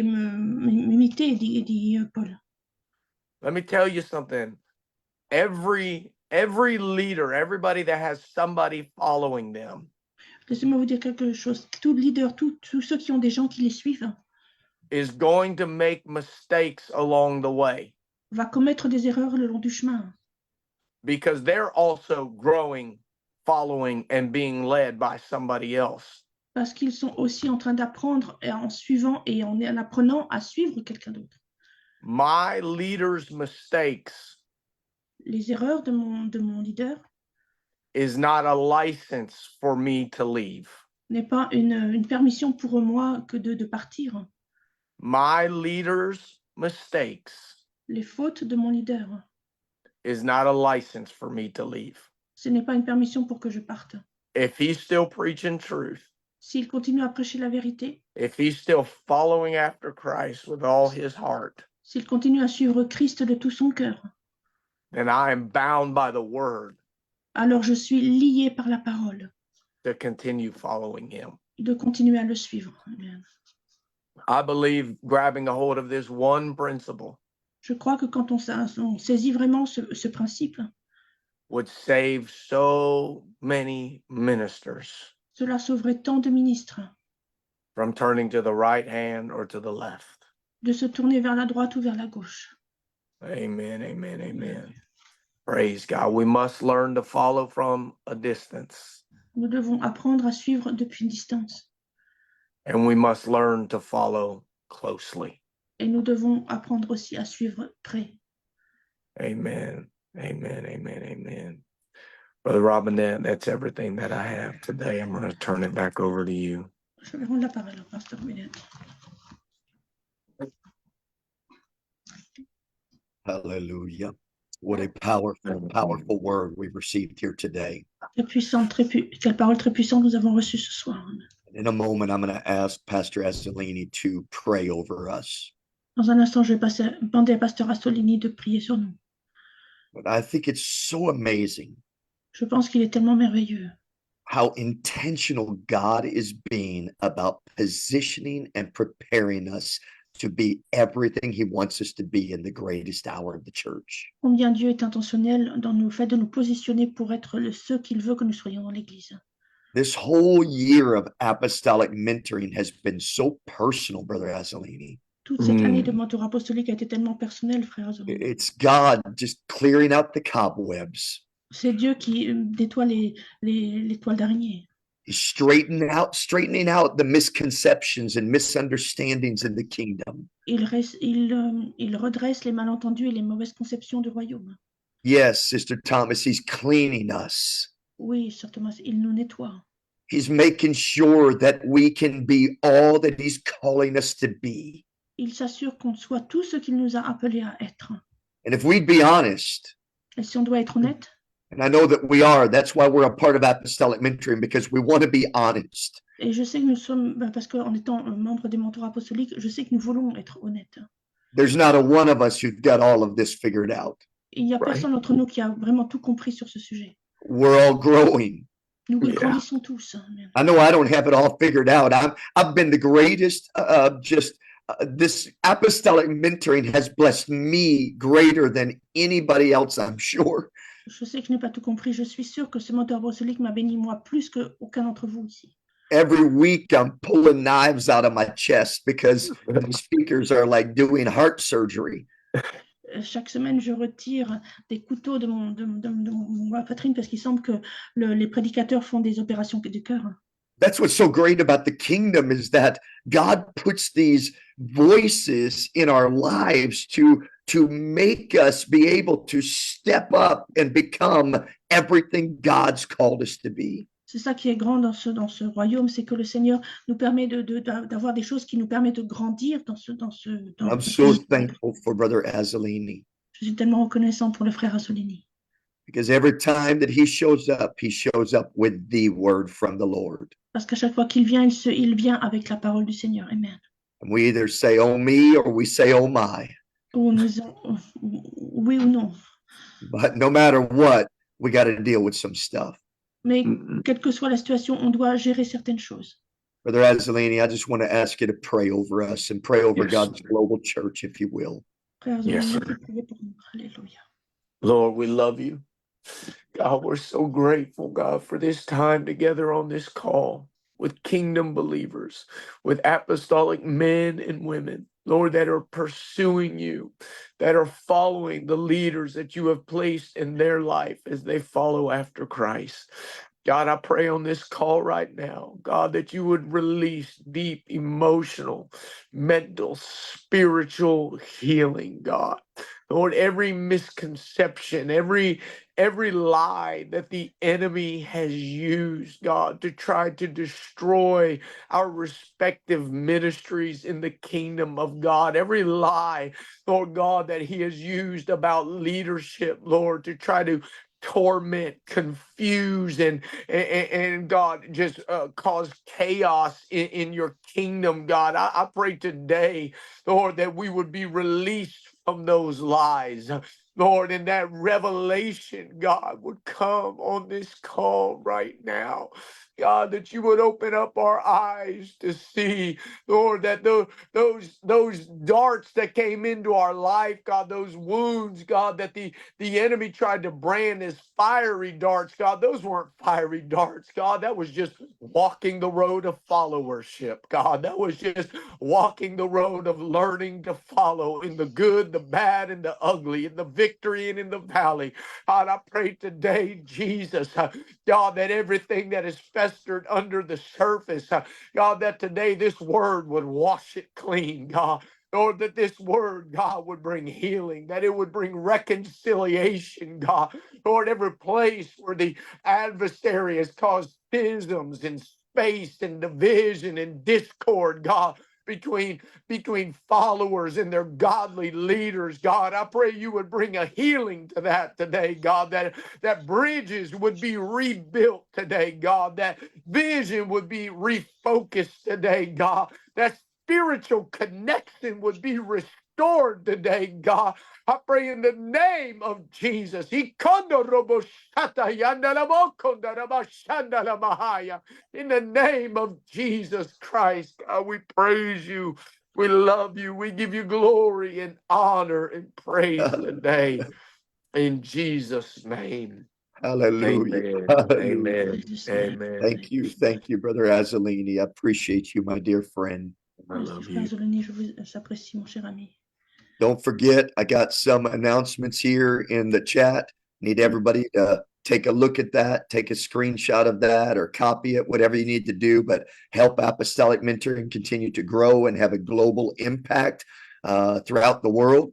m'imiter, dit Paul. Let me tell you something. Every leader, everybody that has somebody following them, Laissez-moi vous dire quelque chose. Tout leader, tous ceux qui ont des gens qui les suivent, is going to make mistakes along the way va commettre des erreurs le long du chemin. because they're also growing, following, and being led by somebody else. Parce qu'ils sont aussi en train d'apprendre et en suivant et en apprenant à suivre quelqu'un d'autre. My leader's mistakes Les erreurs de mon leader is not a license for me to leave. n'est pas une permission pour moi que de partir. My leader's mistakes Les fautes de mon leader, is not a license for me to leave. ce n'est pas une permission pour que je parte. If he's still preaching truth, S'il continue à prêcher la vérité, if he's still following after Christ with all his heart, s'il continue à suivre Christ de tout son cœur, then I am bound by the word alors je suis lié par la parole to continue following him. de continuer à le suivre. Amen. I believe grabbing a hold of this one principle Je crois que quand on saisit vraiment ce principe, would save so many ministers cela sauverait tant de ministres from turning to the right hand or to the left. de se tourner vers la droite ou vers la gauche. Amen, amen, amen. Praise God. We must learn to follow from a distance, Nous devons apprendre à suivre depuis une distance and we must learn to follow closely. et nous devons apprendre aussi à suivre près. Amen, amen, amen, amen. Brother Robinette, that's everything that I have today. I'm going to turn it back over to you. Je vais rendre la parole au pasteur Bennett. Hallelujah. What a powerful, powerful word we've received here today. Très puissante, quelle parole très puissante nous avons reçue ce soir. In a moment, I'm going to ask Pastor Azzolini to pray over us. Dans un instant, je vais demander à Pasteur Assolini de prier sur nous. But I think it's so amazing Je pense qu'il est tellement merveilleux how intentional God is being about positioning and preparing us to be everything he wants us to be in the greatest hour of the church. combien Dieu est intentionnel dans le fait de nous positionner pour être ceux qu'il veut que nous soyons dans l'Église. This whole year of apostolic mentoring has been so personal, Brother Azzolini. Toute cette année de mentorat apostolique a été tellement personnelle, frère Assolini. It's God just clearing out the cobwebs. C'est Dieu qui nettoie les toiles d'araignée. He's straightening out the misconceptions and misunderstandings in the kingdom. Il redresse les malentendus et les mauvaises conceptions du royaume. Yes, Sister Thomas, he's cleaning us. Oui, Sœur Thomas, il nous nettoie. He's making sure that we can be all that he's calling us to be. Il s'assure qu'on soit tout ce qu'il nous a appelés à être. And if we'd be honest, Et si on doit être honnête, and I know that we are, that's why we're a part of apostolic mentoring, because we want to be honest. et je sais que nous sommes, parce qu'en étant membre des mentorats apostoliques, je sais que nous voulons être honnêtes. There's not a one of us who's got all of this figured out. Il n'y a Right. personne d'entre nous qui a vraiment tout compris sur ce sujet. We're all growing. Nous Yeah. grandissons tous. Amen. I know I don't have it all figured out. I've been the greatest. This apostolic mentoring has blessed me greater than anybody else, I'm sure. Je sais que je n'ai pas tout compris. Je suis sûre que ce mentor apostolique m'a béni, moi, plus qu'aucun d'entre vous ici. Every week I'm pulling knives out of my chest because the speakers are like doing heart surgery. Chaque semaine, je retire des couteaux de ma poitrine parce qu'il semble que les prédicateurs font des opérations du cœur. That's what's so great about the kingdom is that God puts these voices in our lives to make us be able to step up and become everything God's called us to be. C'est ça qui est grand dans ce royaume, c'est que le Seigneur nous permet d'avoir des choses qui nous permettent de grandir dans I'm so thankful for Brother Azzolini Je suis tellement reconnaissant pour le frère Assolini. because every time that he shows up with the word from the Lord. Parce qu'à chaque fois qu'il vient, il vient avec la parole du Seigneur. Amen. And we either say, oh me, or we say, oh my. Oui ou non. But no matter what, we got to deal with some stuff. Mais quelle que soit la situation, on doit gérer certaines choses. Brother Azzolini, I just want to ask you to pray over us and pray over Yes. God's global church, if you will. Frère Yes, Assolini, sir. priez pour nous. Alléluia. Lord, we love you. God, we're so grateful, God, for this time together on this call with kingdom believers, with apostolic men and women, Lord, that are pursuing you, that are following the leaders that you have placed in their life as they follow after Christ. God, I pray on this call right now, God, that you would release deep emotional, mental, spiritual healing, God. Lord, every misconception, every lie that the enemy has used, God, to try to destroy our respective ministries in the kingdom of God, every lie, Lord God, that he has used about leadership, Lord, to try to torment, confuse, and God, just cause chaos in your kingdom, God. I pray today, Lord, that we would be released from those lies. Lord, and that revelation, God, would come on this call right now. God, that you would open up our eyes to see, Lord, that those darts that came into our life, God, those wounds, God, that the enemy tried to brand as fiery darts, God, those weren't fiery darts, God. That was just walking the road of followership, God. That was just walking the road of learning to follow in the good, the bad, and the ugly, in the victory and in the valley. God, I pray today, Jesus, God, that everything that is festered under the surface, God, that today this word would wash it clean, God. Lord, that this word, God, would bring healing, that it would bring reconciliation, God. Lord, every place where the adversary has caused schisms and space and division and discord, God. between followers and their godly leaders, God. I pray you would bring a healing to that today, God, that bridges would be rebuilt today, God, that vision would be refocused today, God, that spiritual connection would be restored today, God. I pray in the name of Jesus. In the name of Jesus Christ, God, we praise you. We love you. We give you glory and honor and praise today. In Jesus' name. Hallelujah. Amen. Hallelujah. Amen. Amen. Thank you, Brother Azzolini. I appreciate you, my dear friend. I Merci, love frère you. Zoloni, j'apprécie, mon cher ami. Don't forget, I got some announcements here in the chat. Need everybody to take a look at that, take a screenshot of that or copy it, whatever you need to do, but help Apostolic Mentoring continue to grow and have a global impact throughout the world.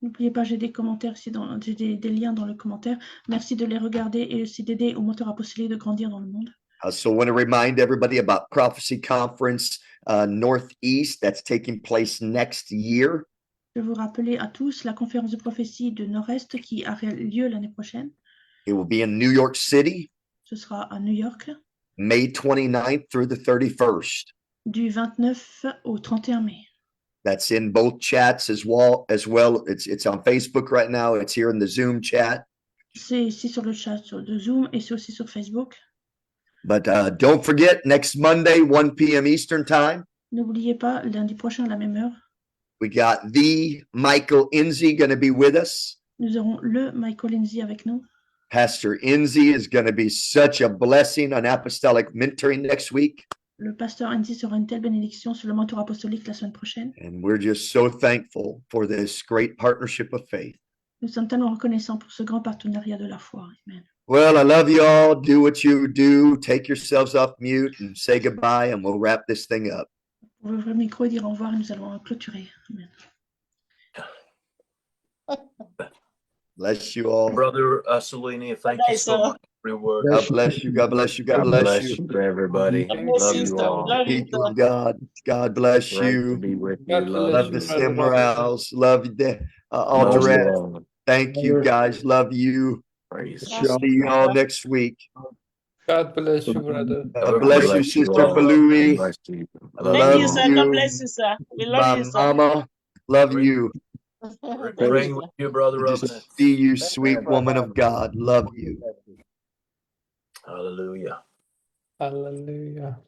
N'oubliez pas, j'ai des commentaires ici, j'ai des liens dans le commentaire. Merci de les regarder et aussi d'aider au moteur apostolique de grandir dans le monde. So I want to remind everybody about Prophecy Conference Northeast that's taking place next year. Je vais vous rappeler à tous la conférence de prophétie de Nord-Est qui a lieu l'année prochaine. It will be in New York City, Ce sera à New York, May 29th through the 31st. du 29 au 31 mai. That's in both chats as well. It's on Facebook right now. It's here in the Zoom chat. C'est ici sur le chat de Zoom et c'est aussi sur Facebook. But don't forget, next Monday, 1 p.m. Eastern Time, N'oubliez pas, lundi prochain à la même heure, we got the Michael Inzi going to be with us. nous aurons le Michael Lindsay avec nous. Pastor Inzi is going to be such a blessing on Apostolic Mentoring next week. Le pasteur Andy sera une telle bénédiction sur le mentor apostolique la semaine prochaine. And we're just so thankful for this great partnership of faith. Nous sommes tellement reconnaissants pour ce grand partenariat de la foi. Amen. Well, I love you all. Do what you do. Take yourselves off mute and say goodbye, and we'll wrap this thing up. Vous ouvrez le micro et dire au revoir et nous allons clôturer. Amen. Bless you all. Brother Salini, thank you so much for your word. God bless you. God bless you. God God bless bless you. you, everybody. God bless Love you, you sir. all. Love you, People sir. of God. God bless Great to you. be with you. God Love Love bless the you. Brother Sim Robert. Morales. Love the Love you Alderet. all. Thank you guys. Love you. Praise God God. See you all next week. God bless you, brother. God bless you, Bless you Sister all. Balooey. Bless you. Thank Love you, sir. God bless you, sir. We love My you, sir. mama. Love you. Praying with you, Brother Just Robert. see you, sweet woman of God. Love you. Hallelujah. Hallelujah.